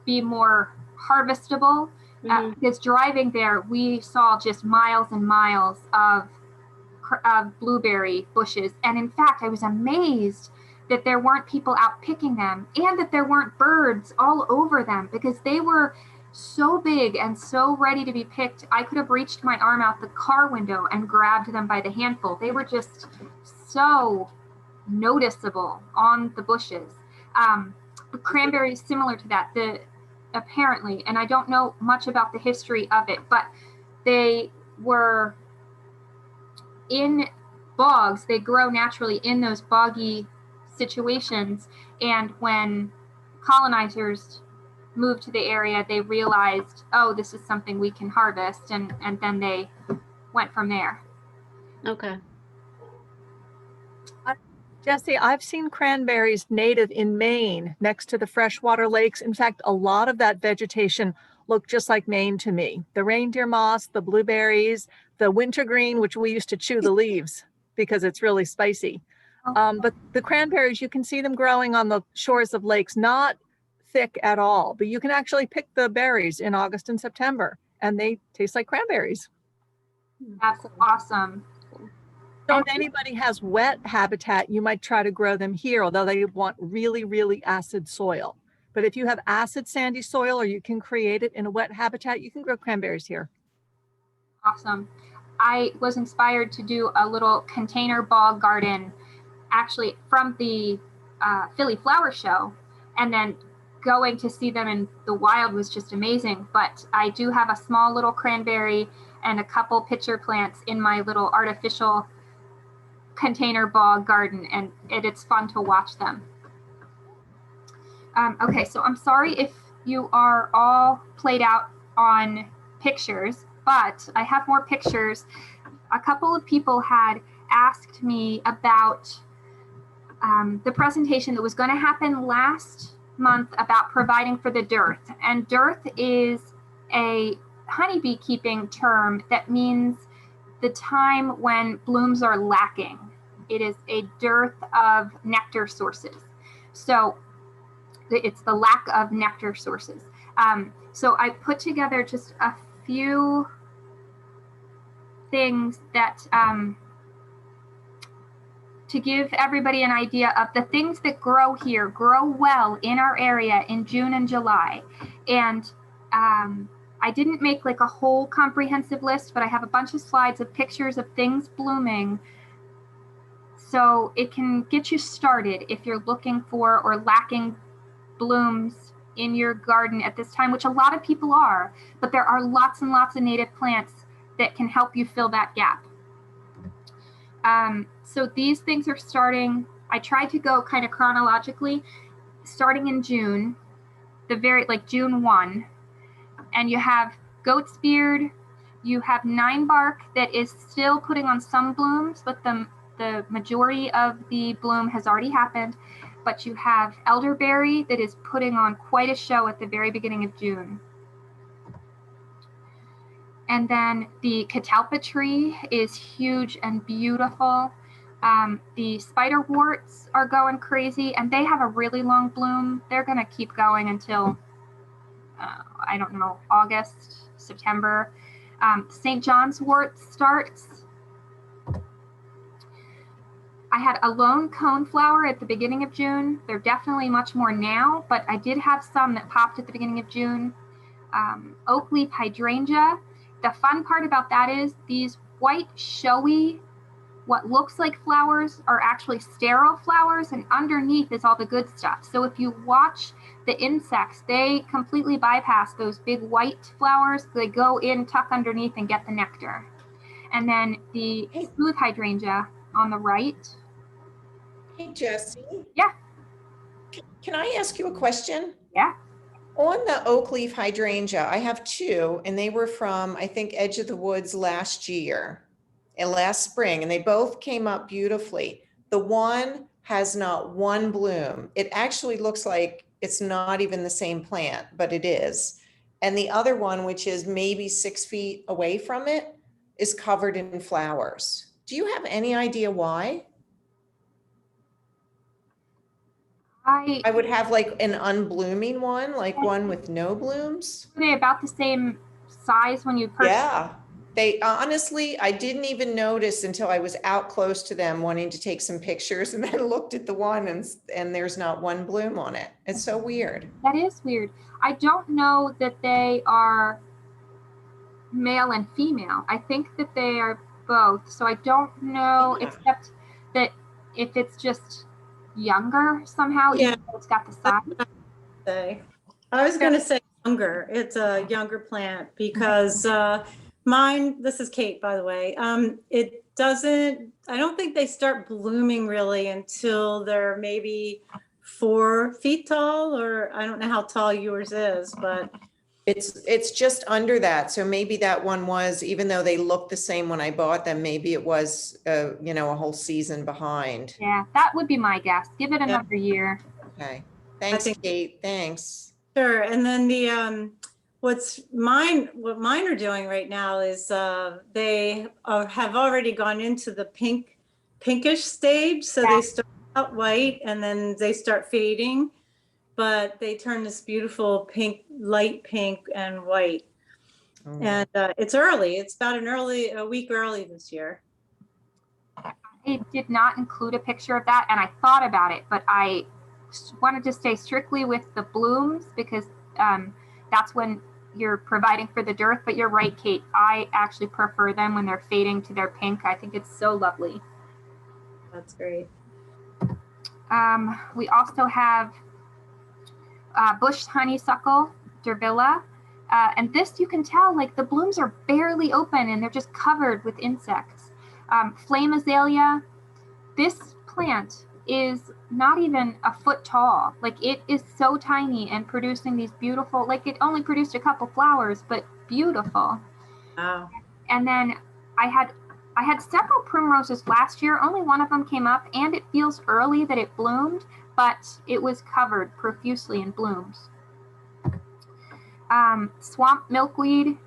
be more harvestable. Because driving there, we saw just miles and miles of blueberry bushes. And in fact, I was amazed that there weren't people out picking them and that there weren't birds all over them, because they were so big and so ready to be picked. I could have reached my arm out the car window and grabbed them by the handful. They were just so noticeable on the bushes. The cranberry is similar to that, apparently, and I don't know much about the history of it, but they were in bogs. They grow naturally in those boggy situations, and when colonizers moved to the area, they realized, oh, this is something we can harvest, and then they went from there. Okay. Jesse, I've seen cranberries native in Maine next to the freshwater lakes. In fact, a lot of that vegetation looked just like Maine to me. The reindeer moss, the blueberries, the wintergreen, which we used to chew the leaves because it's really spicy. But the cranberries, you can see them growing on the shores of lakes, not thick at all, but you can actually pick the berries in August and September, and they taste like cranberries. That's awesome. So if anybody has wet habitat, you might try to grow them here, although they want really, really acid soil. But if you have acid sandy soil, or you can create it in a wet habitat, you can grow cranberries here. Awesome. I was inspired to do a little container bog garden, actually from the Philly Flower Show, and then going to see them in the wild was just amazing. But I do have a small little cranberry and a couple pitcher plants in my little artificial container bog garden, and it's fun to watch them. Okay, so I'm sorry if you are all played out on pictures, but I have more pictures. A couple of people had asked me about the presentation that was going to happen last month about providing for the dearth. And dearth is a honeybee keeping term that means the time when blooms are lacking. It is a dearth of nectar sources. So it's the lack of nectar sources. So I put together just a few things that to give everybody an idea of the things that grow here, grow well in our area in June and July. And I didn't make like a whole comprehensive list, but I have a bunch of slides of pictures of things blooming. So it can get you started if you're looking for or lacking blooms in your garden at this time, which a lot of people are, but there are lots and lots of native plants that can help you fill that gap. So these things are starting, I tried to go kind of chronologically, starting in June, like June 1, and you have goat's beard, you have 9-bark that is still putting on some blooms, but the majority of the bloom has already happened. But you have elderberry that is putting on quite a show at the very beginning of June. And then the catalpa tree is huge and beautiful. The spiderworts are going crazy, and they have a really long bloom. They're going to keep going until, I don't know, August, September. St. John's wort starts. I had a lone cone flower at the beginning of June. They're definitely much more now, but I did have some that popped at the beginning of June. Oak leaf hydrangea. The fun part about that is these white, showy, what looks like flowers are actually sterile flowers, and underneath is all the good stuff. So if you watch the insects, they completely bypass those big white flowers. They go in, tuck underneath, and get the nectar. And then the smooth hydrangea on the right. Hey, Jessie. Yeah. Can I ask you a question? Yeah. On the oak leaf hydrangea, I have 2, and they were from, I think, Edge of the Woods last year and last spring, and they both came up beautifully. The one has not one bloom. It actually looks like it's not even the same plant, but it is. And the other one, which is maybe 6 feet away from it, is covered in flowers. Do you have any idea why? I would have like an unblooming one, like one with no blooms. Are they about the same size when you purchase? Yeah, they honestly, I didn't even notice until I was out close to them wanting to take some pictures, and then looked at the one and there's not one bloom on it. It's so weird. That is weird. I don't know that they are male and female. I think that they are both. So I don't know, except that if it's just younger somehow, even though it's got the size. I was going to say younger. It's a younger plant because mine, this is Kate, by the way. It doesn't, I don't think they start blooming really until they're maybe 4 feet tall, or I don't know how tall yours is, but it's just under that. So maybe that one was, even though they look the same when I bought them, maybe it was, you know, a whole season behind. Yeah, that would be my guess. Give it another year. Okay. Thanks, Kate. Thanks. sure. And then the what mine are doing right now is they have already gone into the pinkish stage. So they start out white and then they start fading, but they turn this beautiful pink, light pink and white. Oh. And it's early. It's about a week early this year. I did not include a picture of that, and I thought about it, but I wanted to stay strictly with the blooms because that's when you're providing for the dearth. But you're right, Kate. I actually prefer them when they're fading to their pink. I think it's so lovely. That's great. We also have bush honeysuckle, Dervilla. And this you can tell, like the blooms are barely open and they're just covered with insects. Flame azalea, this plant is not even a foot tall. Like it is so tiny and producing these beautiful, like it only produced a couple flowers, but beautiful. Wow. And then I had several primroses last year. Only one of them came up, and it feels early that it bloomed, but it was covered profusely in blooms. Swamp milkweed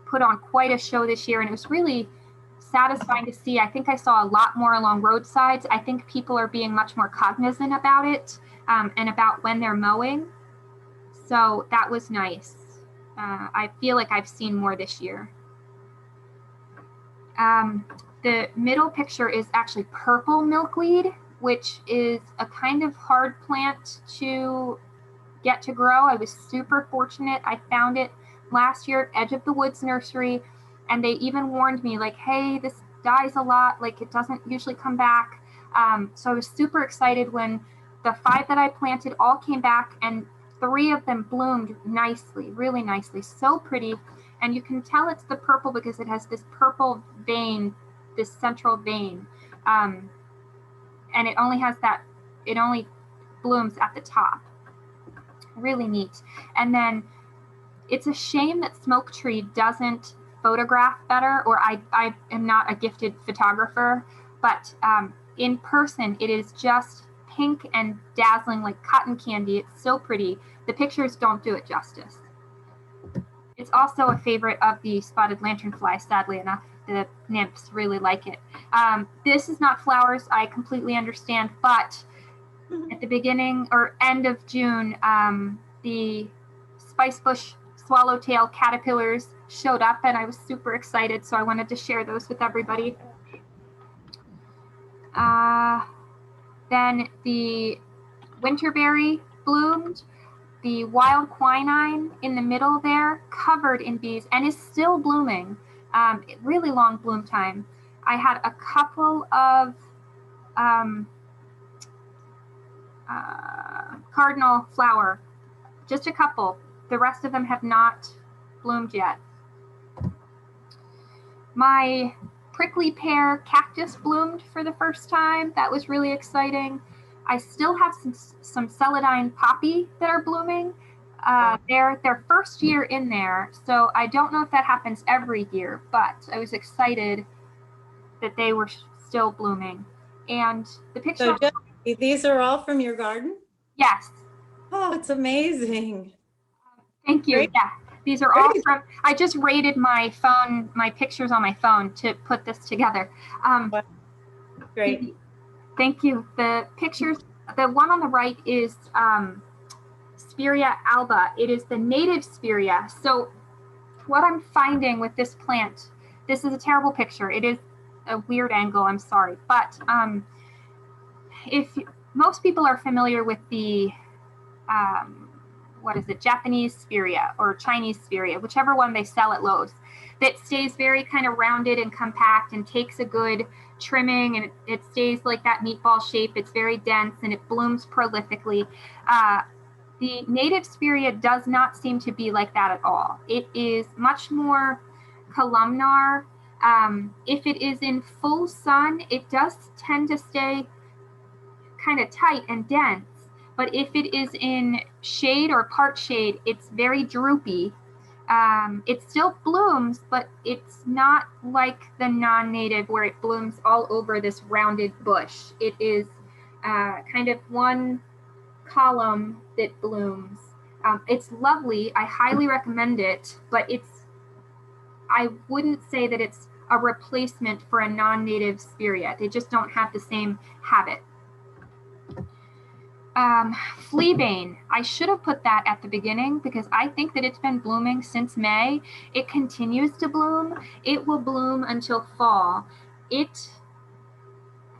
put on quite a show this year, and it was really satisfying to see. I think I saw a lot more along roadsides. I think people are being much more cognizant about it and about when they're mowing. So that was nice. I feel like I've seen more this year. The middle picture is actually purple milkweed, which is a kind of hard plant to get to grow. I was super fortunate. I found it last year at Edge of the Woods Nursery, and they even warned me like, hey, this dies a lot, like it doesn't usually come back. So I was super excited when the 5 that I planted all came back, and 3 of them bloomed nicely, really nicely, so pretty. And you can tell it's the purple because it has this purple vein, this central vein. And it only has that, it only blooms at the top. Really neat. And then it's a shame that Smoke Tree doesn't photograph better, or I am not a gifted photographer, but in person, it is just pink and dazzling like cotton candy. It's so pretty. The pictures don't do it justice. It's also a favorite of the spotted lanternfly, sadly enough. The nymphs really like it. This is not flowers, I completely understand, but at the beginning or end of June, the spicebush swallowtail caterpillars showed up, and I was super excited, so I wanted to share those with everybody. Then the winterberry bloomed. The wild quinine in the middle there, covered in bees, and is still blooming. Really long bloom time. I had a couple of cardinal flower, just a couple. The rest of them have not bloomed yet. My prickly pear cactus bloomed for the first time. That was really exciting. I still have some celandine poppy that are blooming. They're their first year in there, so I don't know if that happens every year, but I was excited that they were still blooming. And the picture. So Jesse, these are all from your garden? Yes. Oh, it's amazing. Thank you. Great. Yeah, these are all from, I just rated my phone, my pictures on my phone to put this together. Great. Thank you. The pictures, the one on the right is Spheria Alba. It is the native Spheria. So what I'm finding with this plant, this is a terrible picture. It is a weird angle, I'm sorry. But if most people are familiar with the, what is it, Japanese Spheria or Chinese Spheria, whichever one they sell at Lowe's, that stays very kind of rounded and compact and takes a good trimming, and it stays like that meatball shape. It's very dense and it blooms prolifically. The native Spheria does not seem to be like that at all. It is much more columnar. If it is in full sun, it does tend to stay kind of tight and dense. But if it is in shade or part shade, it's very droopy. It still blooms, but it's not like the non-native where it blooms all over this rounded bush. It is kind of one column that blooms. It's lovely. I highly recommend it, but I wouldn't say that it's a replacement for a non-native Spheria. They just don't have the same habit. Fleabane, I should have put that at the beginning because I think that it's been blooming since May. It continues to bloom. It will bloom until fall.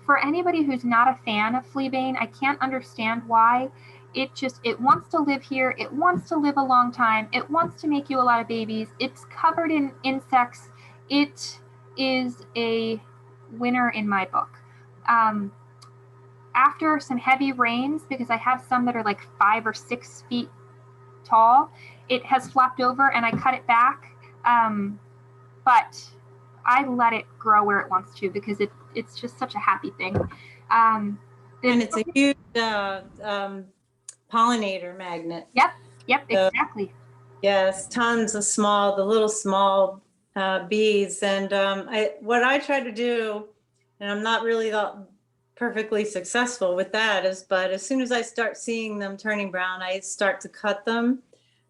For anybody who's not a fan of fleabane, I can't understand why. It wants to live here. It wants to live a long time. It wants to make you a lot of babies. It's covered in insects. It is a winner in my book. After some heavy rains, because I have some that are like 5 or 6 feet tall, it has flopped over and I cut it back. But I let it grow where it wants to because it's just such a happy thing. And it's a huge pollinator magnet. Yep, exactly. Yes, tons of the little small bees. And what I try to do, and I'm not really perfectly successful with that, but as soon as I start seeing them turning brown, I start to cut them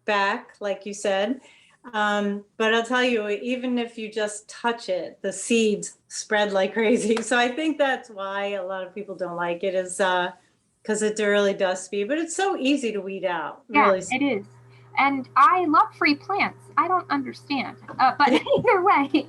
back, like you said. But I'll tell you, even if you just touch it, the seeds spread like crazy. So I think that's why a lot of people don't like it, is because it really does speed, but it's so easy to weed out. Yeah, Really. it is. And I love free plants. I don't understand. But either way,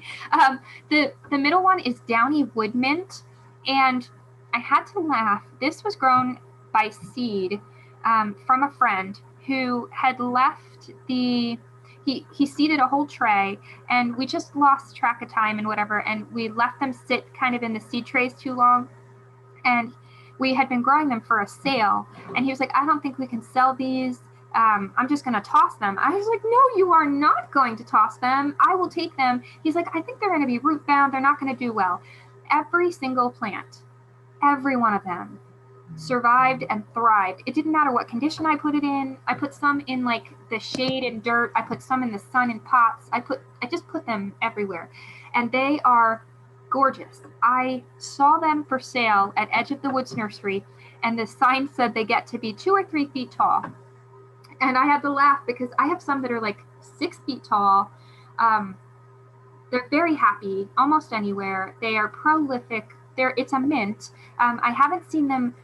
the middle one is Downy wood mint. And I had to laugh. This was grown by seed from a friend who had left he seeded a whole tray, and we just lost track of time and whatever. And we left them sit kind of in the seed trays too long. And we had been growing them for a sale. And he was like, I don't think we can sell these. I'm just going to toss them. I was like, no, you are not going to toss them. I will take them. He's like, I think they're going to be root bound. They're not going to do well. Every single plant, every one of them survived and thrived. It didn't matter what condition I put it in. I put some in like the shade and dirt. I put some in the sun in pots. I just put them everywhere. And they are gorgeous. I saw them for sale at Edge of the Woods Nursery, and the sign said they get to be 2 or 3 feet tall. And I had to laugh because I have some that are like 6 feet tall. They're very happy almost anywhere. They are prolific. It's a mint. I haven't seen them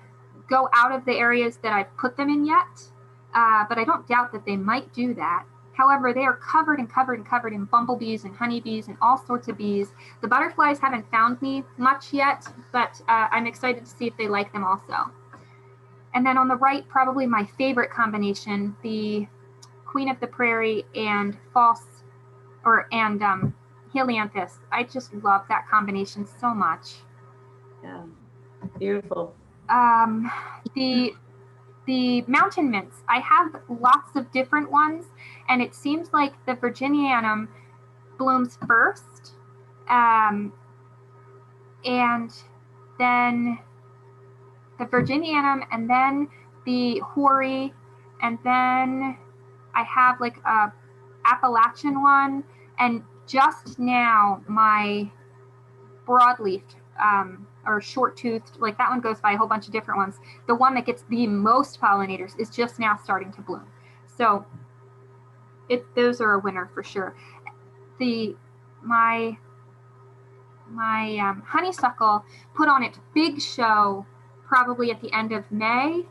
go out of the areas that I've put them in yet, but I don't doubt that they might do that. However, they are covered in bumblebees and honeybees and all sorts of bees. The butterflies haven't found me much yet, but I'm excited to see if they like them also. And then on the right, probably my favorite combination, the Queen of the Prairie and Helianthus. I just love that combination so much. Yeah, beautiful. The mountain mints, I have lots of different ones, and it seems like the Virginianum blooms first, and then the Virginianum, and then the Hoary, and then I have like a Appalachian one, and just now my broadleafed or short-toothed, like that one goes by a whole bunch of different ones. The one that gets the most pollinators is just now starting to bloom. So those are a winner for sure. My honeysuckle put on its big show probably at the end of May,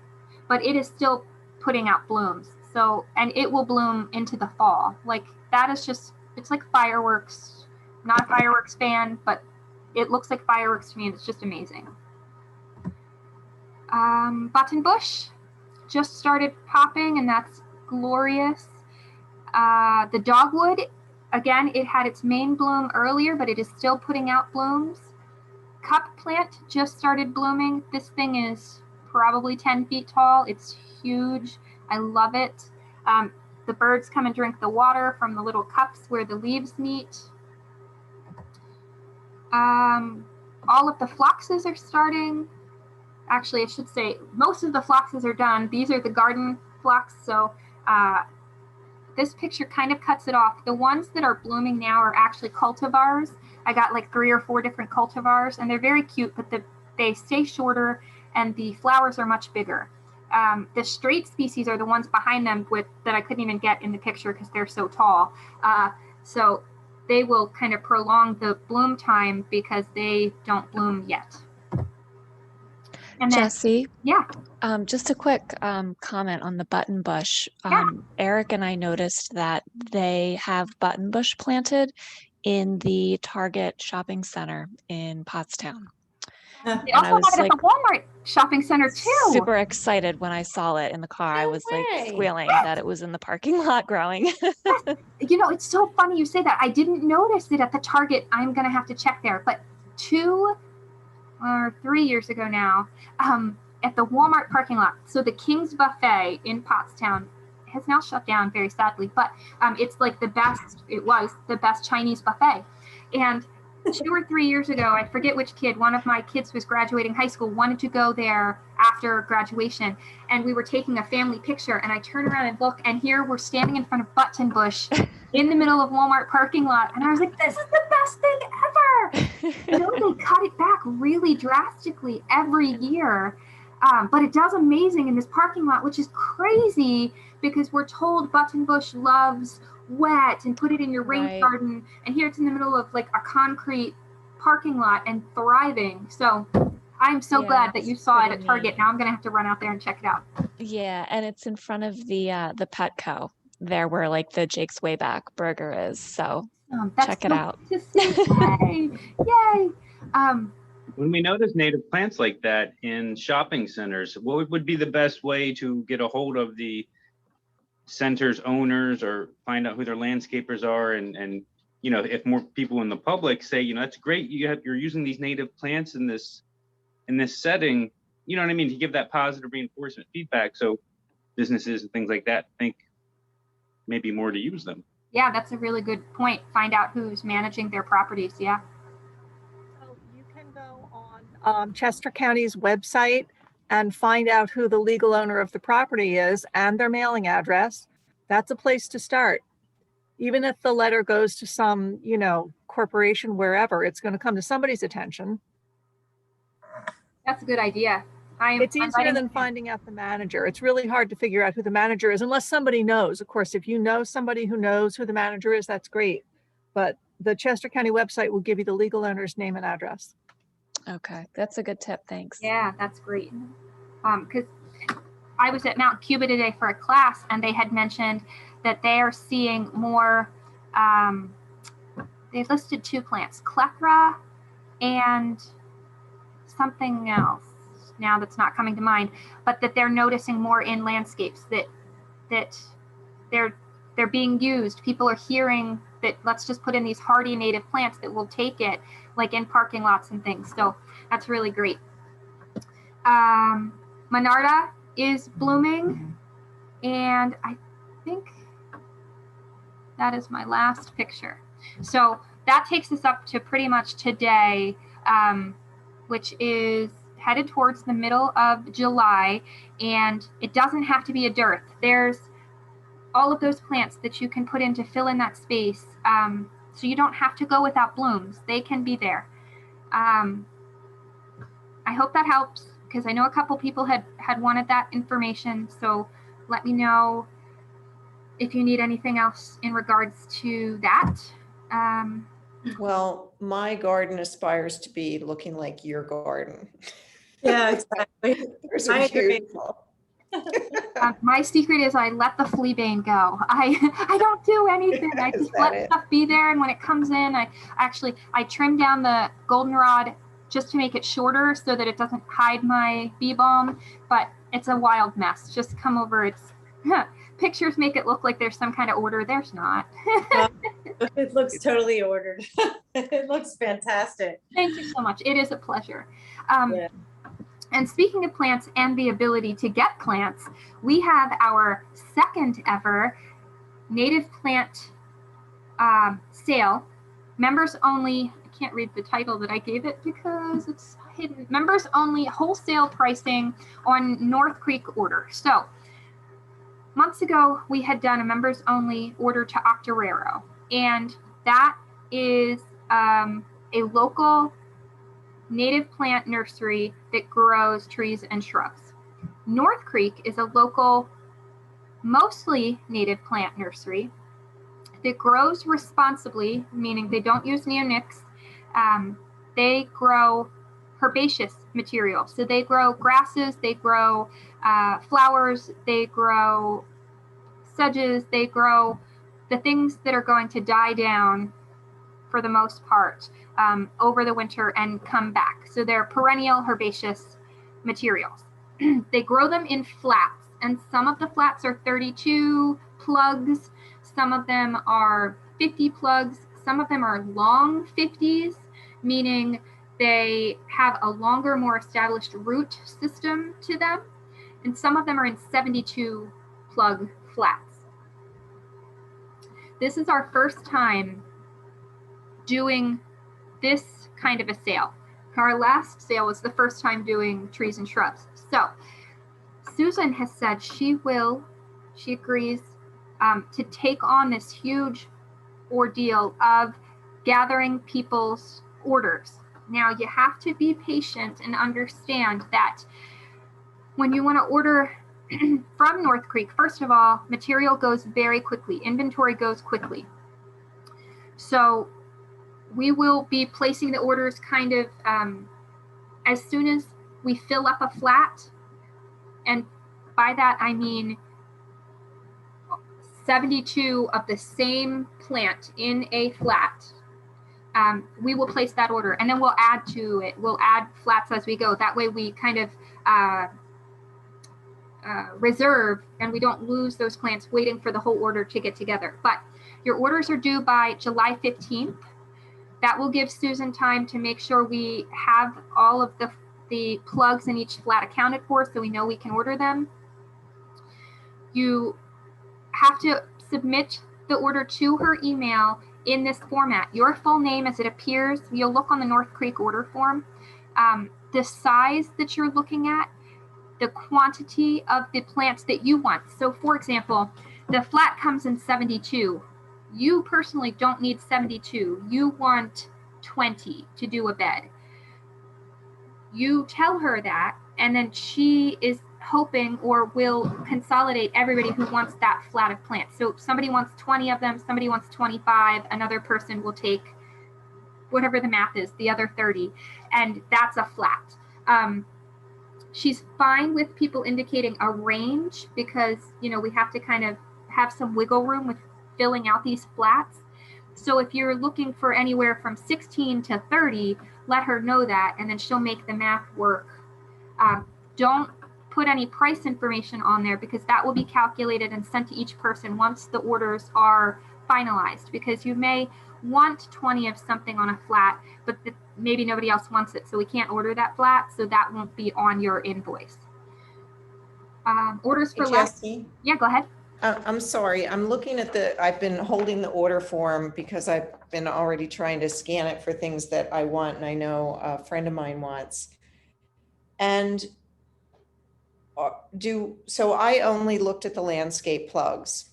but it is still putting out blooms. So, and it will bloom into the fall. Like that is just, it's like fireworks. I'm not a fireworks fan, but it looks like fireworks to me, and it's just amazing. Buttonbush just started popping, and that's glorious. The Dogwood, again, it had its main bloom earlier, but it is still putting out blooms. Cup plant just started blooming. This thing is probably 10 feet tall. It's huge. I love it. The birds come and drink the water from the little cups where the leaves meet. All of the phloxes are starting. Actually, I should say most of the phloxes are done. These are the garden phlox. So this picture kind of cuts it off. The ones that are blooming now are actually cultivars. I got like 3 or 4 different cultivars, and they're very cute, but they stay shorter and the flowers are much bigger. The straight species are the ones behind them that I couldn't even get in the picture because they're so tall. So they will kind of prolong the bloom time because they don't bloom yet. And then, Jessie, yeah. just a quick comment on the buttonbush. Eric and I noticed that they have buttonbush planted in the Target shopping center in Pottstown. They also have it at the Walmart shopping center too. Super excited when I saw it in the car. I was like squealing that it was in the parking lot growing. You know, it's so funny you say that. I didn't notice it at the Target. I'm going to have to check there. But 2 or 3 years ago now, at the Walmart parking lot, so the King's Buffet in Pottstown has now shut down very sadly, but it's like it was the best Chinese buffet. And 2 or 3 years ago, I forget which kid, one of my kids was graduating high school, wanted to go there after graduation, and we were taking a family picture, and I turn around and look, and here we're standing in front of Buttonbush in the middle of Walmart parking lot, and I was like, this is the best thing ever. You know, they cut it back really drastically every year, but it does amazing in this parking lot, which is crazy because we're told Buttonbush loves wet and put it in your rain garden, and here it's in the middle of like a concrete parking lot and thriving. So I'm so glad that you saw it at Target. Now I'm gonna have to run out there and check it out. Yeah, and it's in front of the Petco, there where like the Jake's Way Back burger is. So That's check it so out. good to see. Yay! When we notice native plants like that in shopping centers, what would be the best way to get a hold of the center's owners or find out who their landscapers are? And you know, if more people in the public say, you know, that's great, you're using these native plants in this setting, you know what I mean, to give that positive reinforcement feedback, so businesses and things like that think maybe more to use them. Yeah, that's a really good point. Find out who's managing their properties. Yeah. So you can go on Chester County's website and find out who the legal owner of the property is and their mailing address. That's a place to start. Even if the letter goes to some, you know, corporation, wherever, it's going to come to somebody's attention. That's a good idea. It's easier than finding out the manager. It's really hard to figure out who the manager is unless somebody knows. Of course, if you know somebody who knows who the manager is, that's great. But the Chester County website will give you the legal owner's name and address. Okay, that's a good tip. Thanks. Yeah, that's great. Because I was at Mount Cuba today for a class, and they had mentioned that they are seeing more. They've listed 2 plants, clethra and something else now that's not coming to mind, but that they're noticing more in landscapes that they're being used. People are hearing that let's just put in these hardy native plants that will take it, like in parking lots and things. So that's really great. Monarda is blooming, and I think that is my last picture. So that takes us up to pretty much today, which is headed towards the middle of July, and it doesn't have to be a dearth. There's all of those plants that you can put in to fill in that space, so you don't have to go without blooms. They can be there. I hope that helps, because I know a couple people had wanted that information, so let me know if you need anything else in regards to that. Well, my garden aspires to be looking like your garden. Yeah, exactly. Those I are agree. beautiful. My secret is I let the fleabane go. I don't do anything. I just let stuff be there, and when it comes in, I trim down the goldenrod just to make it shorter so that it doesn't hide my bee balm. But it's a wild mess. Just come over. Pictures make it look like there's some kind of order. There's not. It looks totally ordered. It looks fantastic. Thank you so much. It is a pleasure. Yeah. And speaking of plants and the ability to get plants, we have our second ever native plant sale. Members only, I can't read the title that I gave it because it's hidden. Members only wholesale pricing on North Creek order. So months ago, we had done a members only order to Octoraro, and that is a local native plant nursery that grows trees and shrubs. North Creek is a local, mostly native plant nursery that grows responsibly, meaning they don't use neonics. They grow herbaceous material. So they grow grasses, they grow flowers, they grow sedges, they grow the things that are going to die down for the most part over the winter and come back. So they're perennial herbaceous materials. They grow them in flats, and some of the flats are 32 plugs, some of them are 50 plugs, some of them are long 50s, meaning they have a longer, more established root system to them, and some of them are in 72 plug flats. This is our first time doing this kind of a sale. Our last sale was the first time doing trees and shrubs. So Susan has said she agrees to take on this huge ordeal of gathering people's orders. Now you have to be patient and understand that when you want to order from North Creek, first of all, material goes very quickly. Inventory goes quickly. So we will be placing the orders kind of as soon as we fill up a flat. And by that, I mean 72 of the same plant in a flat, we will place that order, and then we'll add to it. We'll add flats as we go. That way we kind of reserve, and we don't lose those plants waiting for the whole order to get together. But your orders are due by July 15th. That will give Susan time to make sure we have all of the plugs in each flat accounted for, so we know we can order them. You have to submit the order to her email in this format. Your full name as it appears. You'll look on the North Creek order form. The size that you're looking at, the quantity of the plants that you want. So for example, the flat comes in 72. You personally don't need 72. You want 20 to do a bed. You tell her that, and then she is hoping or will consolidate everybody who wants that flat of plants. So somebody wants 20 of them, somebody wants 25, another person will take whatever the math is, the other 30, and that's a flat. She's fine with people indicating a range because, you know, we have to kind of have some wiggle room with filling out these flats. So if you're looking for anywhere from 16 to 30, let her know that, and then she'll make the math work. Don't put any price information on there because that will be calculated and sent to each person once the orders are finalized, because you may want 20 of something on a flat, but maybe nobody else wants it, so we can't order that flat, so that won't be on your invoice. Orders for less. Jessie, Yeah, go ahead. I'm sorry, I'm looking at I've been holding the order form because I've been already trying to scan it for things that I want and I know a friend of mine wants. And so I only looked at the landscape plugs,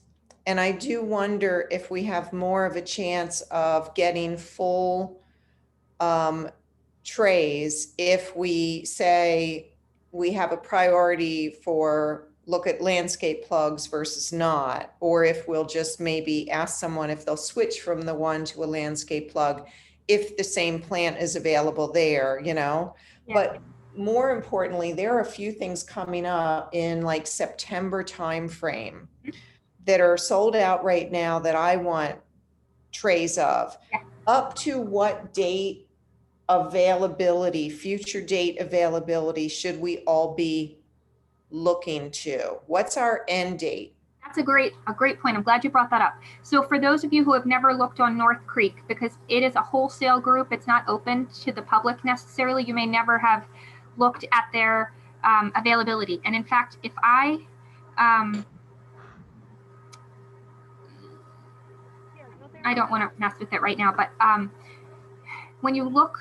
and I do wonder if we have more of a chance of getting full trays if we say we have a priority for look at landscape plugs versus not, or if we'll just maybe ask someone if they'll switch from the one to a landscape plug if the same plant is available there, you know. Yeah. But more importantly, there are a few things coming up in like September timeframe that are sold out right now that I want trays of. Yeah. Up to what date availability, future date availability should we all be looking to? What's our end date? That's a great point. I'm glad you brought that up. So for those of you who have never looked on North Creek, because it is a wholesale group, it's not open to the public necessarily, you may never have looked at their availability. And in fact, if I don't want to mess with it right now, but when you look,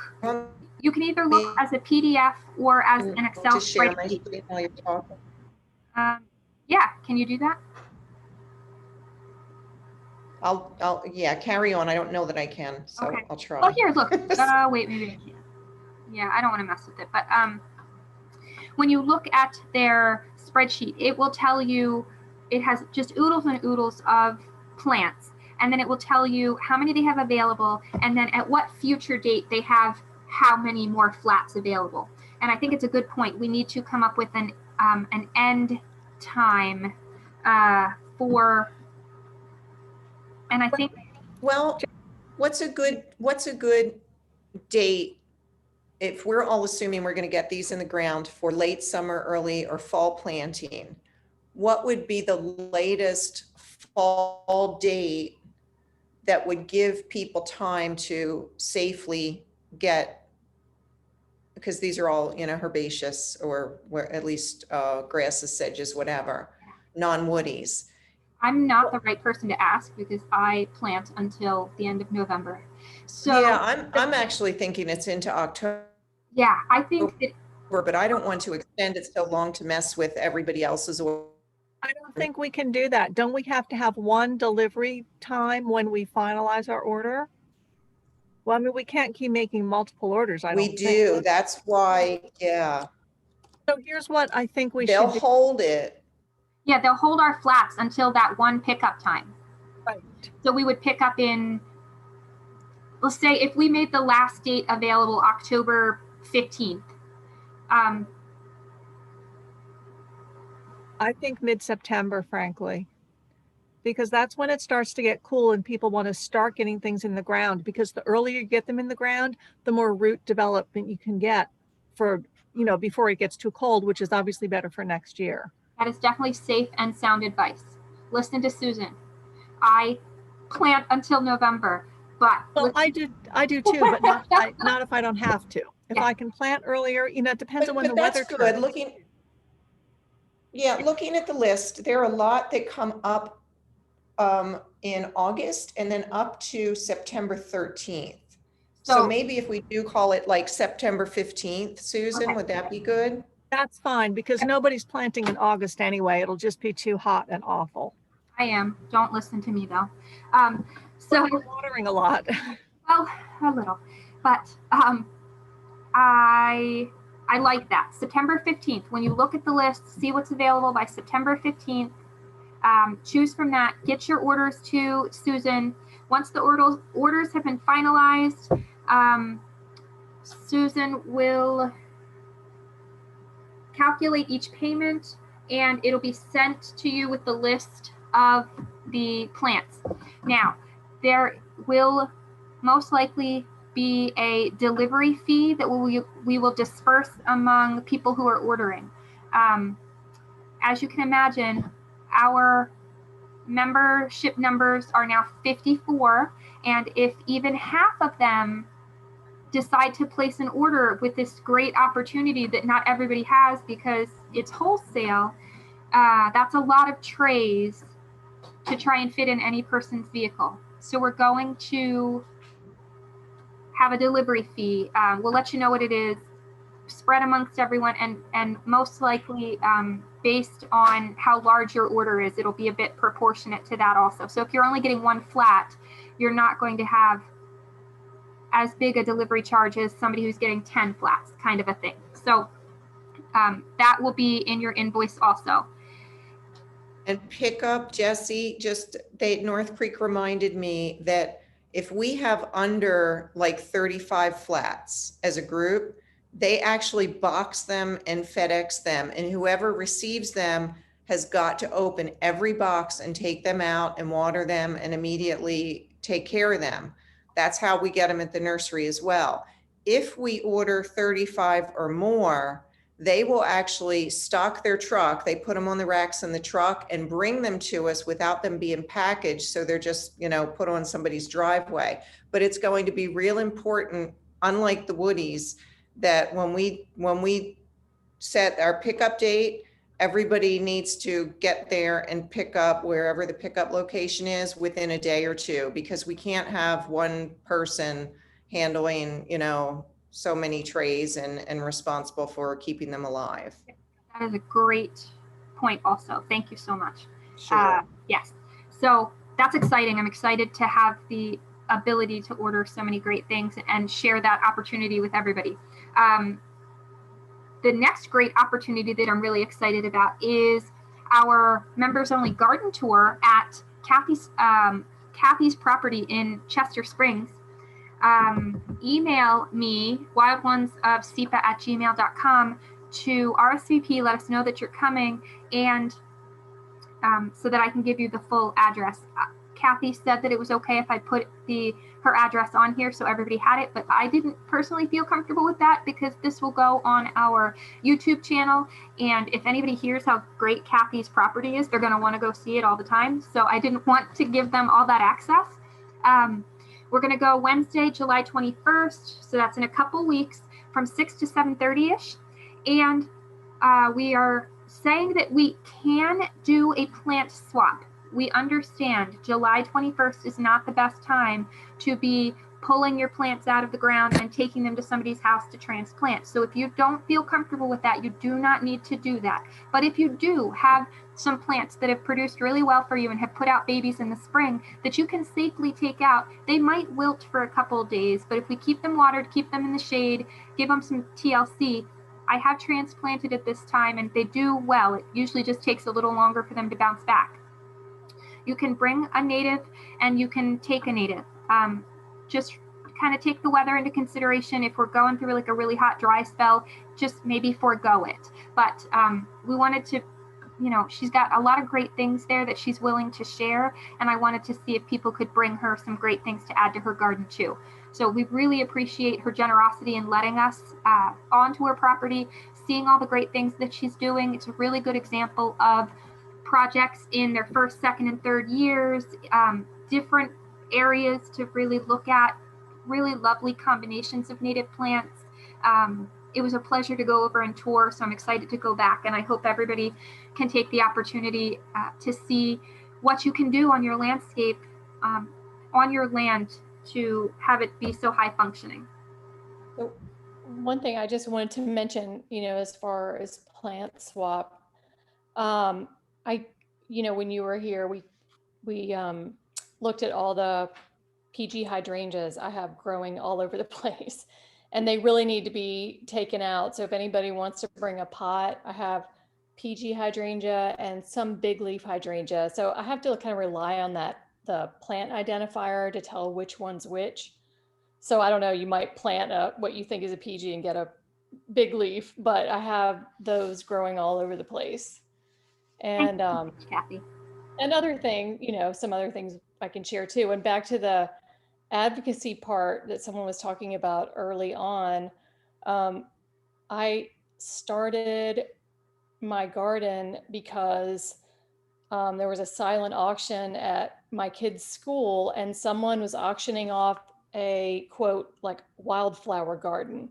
you can either look as a PDF or as an Excel spreadsheet. While you're talking. Yeah, can you do that? I'll yeah, carry on. I don't know that I can, so okay. I'll try. Oh, here, look. Wait, maybe I can. Yeah, I don't want to mess with it, but when you look at their spreadsheet, it will tell you, it has just oodles and oodles of plants, and then it will tell you how many they have available, and then at what future date they have how many more flats available. And I think it's a good point. We need to come up with an end time for, and I think, well, what's a good date if we're all assuming we're going to get these in the ground for late summer, early or fall planting? What would be the latest fall date that would give people time to safely get, because these are all, you know, herbaceous or where at least grasses, sedges, whatever, non-woodies. I'm not the right person to ask because I plant until the end of November. So yeah, I'm actually thinking it's into October. Yeah, I think that, but I don't want to extend it so long to mess with everybody else's order. I don't think we can do that. Don't we have to have one delivery time when we finalize our order? Well, I mean, we can't keep making multiple orders. We do. That's why, yeah. So here's what I think we They'll should hold it. Yeah, they'll hold our flats until that one pickup time. Right. So we would pick up in, let's say if we made the last date available October 15th. I think mid-September, frankly. because that's when it starts to get cool and people want to start getting things in the ground, because the earlier you get them in the ground, the more root development you can get for, before it gets too cold, which is obviously better for next year. That is definitely safe and sound advice. Listen to Susan. I plant until November, but well, I do too, but not if I don't have to. If I can plant earlier, it depends on when the weather that's good. turns. Looking at the list, there are a lot that come up in August and then up to September 13th. So maybe if we do call it like September 15th, Susan, okay. Would that be good? That's fine, because nobody's planting in August anyway. It'll just be too hot and awful. I am. Don't listen to me though. So you're watering a lot. Well, a little, but I like that. September 15th, when you look at the list, see what's available by September 15th, choose from that, get your orders to Susan. Once the orders have been finalized, Susan will calculate each payment and it'll be sent to you with the list of the plants. Now, there will most likely be a delivery fee that we will disperse among people who are ordering. As you can imagine, our membership numbers are now 54, and if even half of them decide to place an order with this great opportunity that not everybody has because it's wholesale, that's a lot of trays to try and fit in any person's vehicle. So we're going to have a delivery fee. We'll let you know what it is, spread amongst everyone, and most likely based on how large your order is, it'll be a bit proportionate to that also. So if you're only getting one flat, you're not going to have as big a delivery charge as somebody who's getting 10 flats, kind of a thing. So that will be in your invoice also. And pick up, Jesse, North Creek reminded me that if we have under like 35 flats as a group, they actually box them and FedEx them, and whoever receives them has got to open every box and take them out and water them and immediately take care of them. That's how we get them at the nursery as well. If we order 35 or more, they will actually stock their truck. They put them on the racks in the truck and bring them to us without them being packaged. So they're just, put on somebody's driveway. But it's going to be real important, unlike the woodies, that when we set our pickup date, everybody needs to get there and pick up wherever the pickup location is within a day or two, because we can't have one person handling, so many trays and responsible for keeping them alive. That is a great point also. Thank you so much. Sure. Yes. So that's exciting. I'm excited to have the ability to order so many great things and share that opportunity with everybody. The next great opportunity that I'm really excited about is our members only garden tour at Kathy's property in Chester Springs. Email me wildonesofsepa@gmail.com to RSVP, let us know that you're coming, and so that I can give you the full address. Kathy said that it was okay if I put her address on here so everybody had it, but I didn't personally feel comfortable with that because this will go on our YouTube channel, and if anybody hears how great Kathy's property is, they're going to want to go see it all the time. So I didn't want to give them all that access. We're going to go Wednesday, July 21st, so that's in a couple weeks, from 6 to 7:30ish, and we are saying that we can do a plant swap. We understand July 21st is not the best time to be pulling your plants out of the ground and taking them to somebody's house to transplant. So if you don't feel comfortable with that, you do not need to do that. But if you do have some plants that have produced really well for you and have put out babies in the spring that you can safely take out, they might wilt for a couple of days, but if we keep them watered, keep them in the shade, give them some TLC, I have transplanted at this time and they do well. It usually just takes a little longer for them to bounce back. You can bring a native and you can take a native. Just kind of take the weather into consideration. If we're going through like a really hot, dry spell, just maybe forego it. But we wanted to she's got a lot of great things there that she's willing to share. And I wanted to see if people could bring her some great things to add to her garden too. So we really appreciate her generosity in letting us onto her property, seeing all the great things that she's doing. It's a really good example of projects in their first, second, and third years, different areas to really look at, really lovely combinations of native plants. It was a pleasure to go over and tour, so I'm excited to go back, and I hope everybody can take the opportunity to see what you can do on your landscape, on your land, to have it be so high functioning. So one thing I just wanted to mention, as far as plant swap, when you were here, we looked at all the PG hydrangeas I have growing all over the place, and they really need to be taken out. So if anybody wants to bring a pot, I have PG hydrangea and some big leaf hydrangea. So I have to kind of rely on the plant identifier to tell which one's which. So I don't know, you might plant what you think is a PG and get a big leaf, but I have those growing all over the place. And Kathy. another thing, some other things I can share too. And back to the advocacy part that someone was talking about early on, I started my garden because there was a silent auction at my kids' school, and someone was auctioning off a quote like wildflower garden,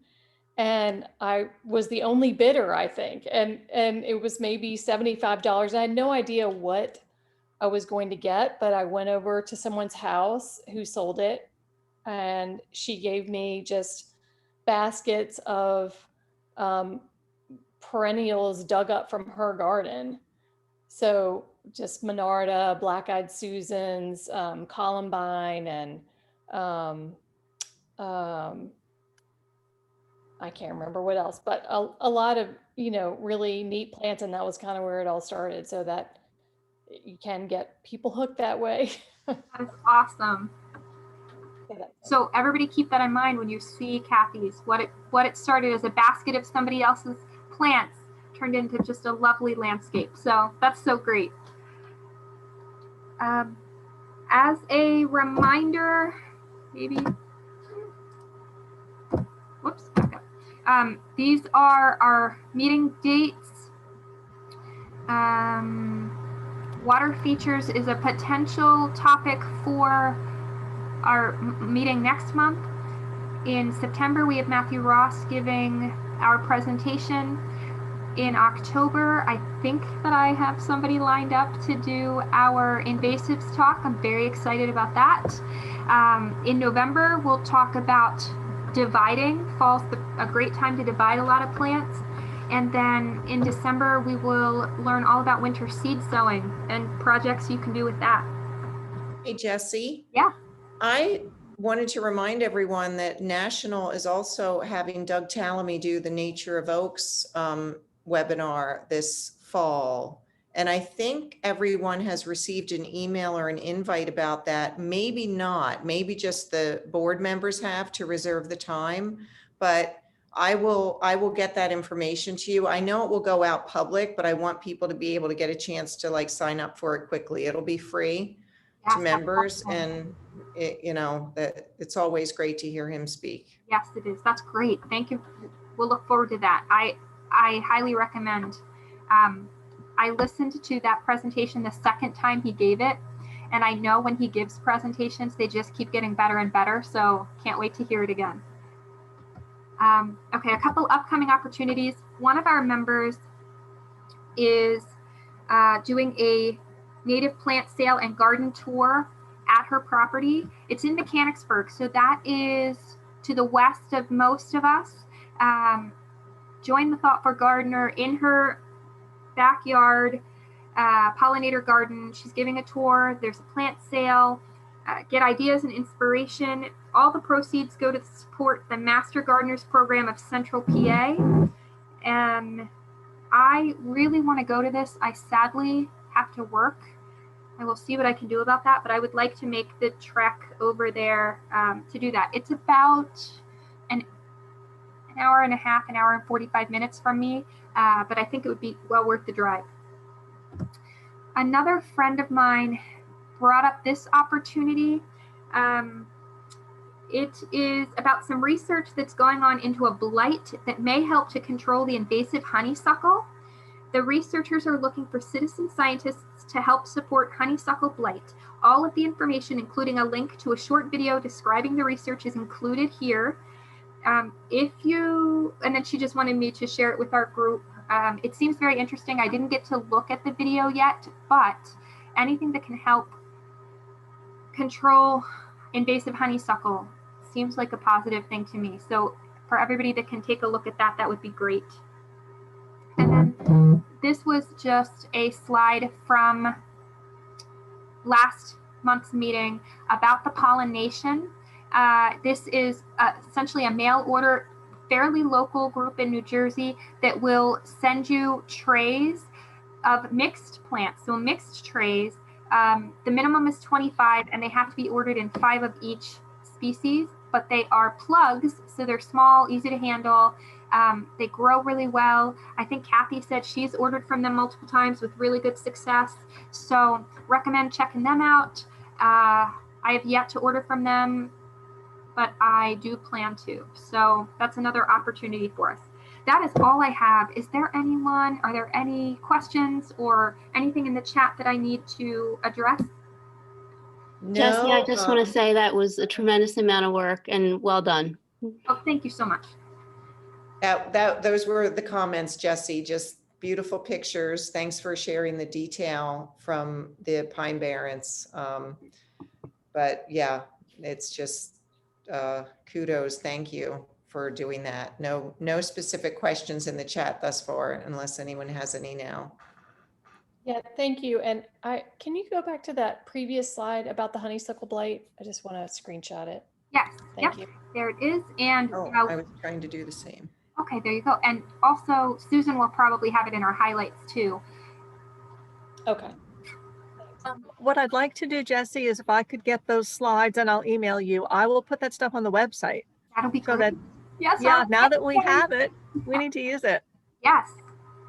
and I was the only bidder, I think, and it was maybe $75. I had no idea what I was going to get, but I went over to someone's house who sold it, and she gave me just baskets of perennials dug up from her garden. So just Monarda, Black-Eyed Susans, Columbine, and I can't remember what else, but a lot of, really neat plants. And that was kind of where it all started, so that you can get people hooked that way. That is awesome. So everybody keep that in mind when you see Kathy's. What it started as a basket of somebody else's plants turned into just a lovely landscape. So that's so great. As a reminder, maybe, whoops, back up. These are our meeting dates. Water features is a potential topic for our meeting next month. In September, we have Matthew Ross giving our presentation. In October, I think that I have somebody lined up to do our invasives talk. I'm very excited about that. In November, we'll talk about dividing. Fall's a great time to divide a lot of plants. And then in December, we will learn all about winter seed sowing and projects you can do with that. Hey, Jessie. Yeah. I wanted to remind everyone that National is also having Doug Tallamy do the Nature of Oaks webinar this fall. And I think everyone has received an email or an invite about that. Maybe not, maybe just the board members have to reserve the time, but I will get that information to you. I know it will go out public, but I want people to be able to get a chance to sign up for it quickly. It'll be free to members, and that it's always great to hear him speak. Yes, it is. That's great. Thank you. We'll look forward to that. I highly recommend. I listened to that presentation the second time he gave it, and I know when he gives presentations, they just keep getting better and better. So can't wait to hear it again. Okay, a couple upcoming opportunities. One of our members is doing a native plant sale and garden tour at her property. It's in Mechanicsburg, so that is to the west of most of us. Join the Thoughtful Gardener in her backyard pollinator garden. She's giving a tour. There's a plant sale. Get ideas and inspiration. All the proceeds go to support the Master Gardeners Program of Central PA. And I really want to go to this. I sadly have to work. I will see what I can do about that, but I would like to make the trek over there to do that. It's about an hour and a half, an hour and 45 minutes from me, but I think it would be well worth the drive. Another friend of mine brought up this opportunity. It is about some research that's going on into a blight that may help to control the invasive honeysuckle. The researchers are looking for citizen scientists to help support honeysuckle blight. All of the information, including a link to a short video describing the research, is included here. And then she just wanted me to share it with our group. It seems very interesting. I didn't get to look at the video yet, but anything that can help control invasive honeysuckle seems like a positive thing to me. So for everybody that can take a look at that, that would be great. And then this was just a slide from last month's meeting about the pollination. This is essentially a mail order, fairly local group in New Jersey that will send you trays of mixed plants. So mixed trays, the minimum is 25 and they have to be ordered in 5 of each species, but they are plugs. So they're small, easy to handle. They grow really well. I think Kathy said she's ordered from them multiple times with really good success. So recommend checking them out. I have yet to order from them, but I do plan to. So that's another opportunity for us. That is all I have. Are there any questions or anything in the chat that I need to address? No, Jesse, I just want to say that was a tremendous amount of work and well done. Oh, thank you so much. those were the comments, Jesse. Just beautiful pictures. Thanks for sharing the detail from the Pine Barrens. But yeah, it's just kudos. Thank you for doing that. No specific questions in the chat thus far, unless anyone has any now. Yeah, thank you. And can you go back to that previous slide about the honeysuckle blight? I just want to screenshot it. Yes. Thank you. There it is. And I was trying to do the same. okay, there you go. And also Susan will probably have it in her highlights too. Okay. What I'd like to do, Jesse, is if I could get those slides and I'll email you, I will put that stuff on the website. That'll be So great. that, Yes. yeah, now that we have it, we need to use it. Yes.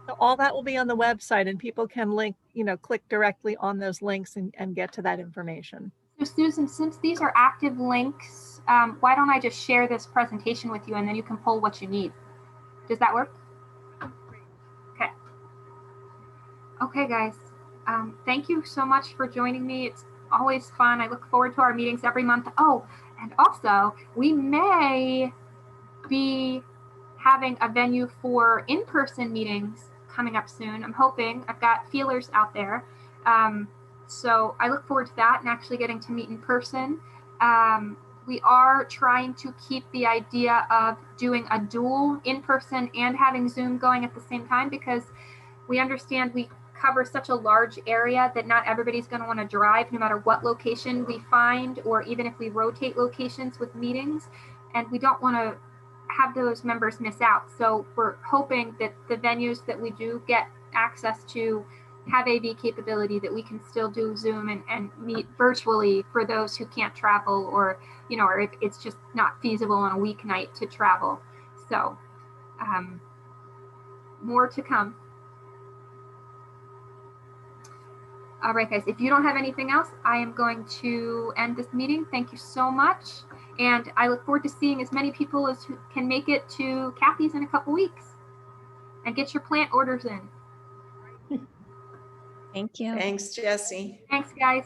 So all that will be on the website and people can click directly on those links and get to that information. So Susan, since these are active links, why don't I just share this presentation with you and then you can pull what you need. Does that work? Okay. Okay, guys. Thank you so much for joining me. It's always fun. I look forward to our meetings every month. Oh, and also we may be having a venue for in-person meetings coming up soon. I'm hoping. I've got feelers out there. So I look forward to that and actually getting to meet in person. We are trying to keep the idea of doing a dual in-person and having Zoom going at the same time, because we understand we cover such a large area that not everybody's going to want to drive no matter what location we find, or even if we rotate locations with meetings, and we don't want to have those members miss out. So we're hoping that the venues that we do get access to have AV capability, that we can still do Zoom and meet virtually for those who can't travel, or or if it's just not feasible on a weeknight to travel. So more to come. All right, guys, if you don't have anything else, I am going to end this meeting. Thank you so much. And I look forward to seeing as many people as who can make it to Kathy's in a couple weeks and get your plant orders in. Thank you. Thanks, Jesse. Thanks, guys.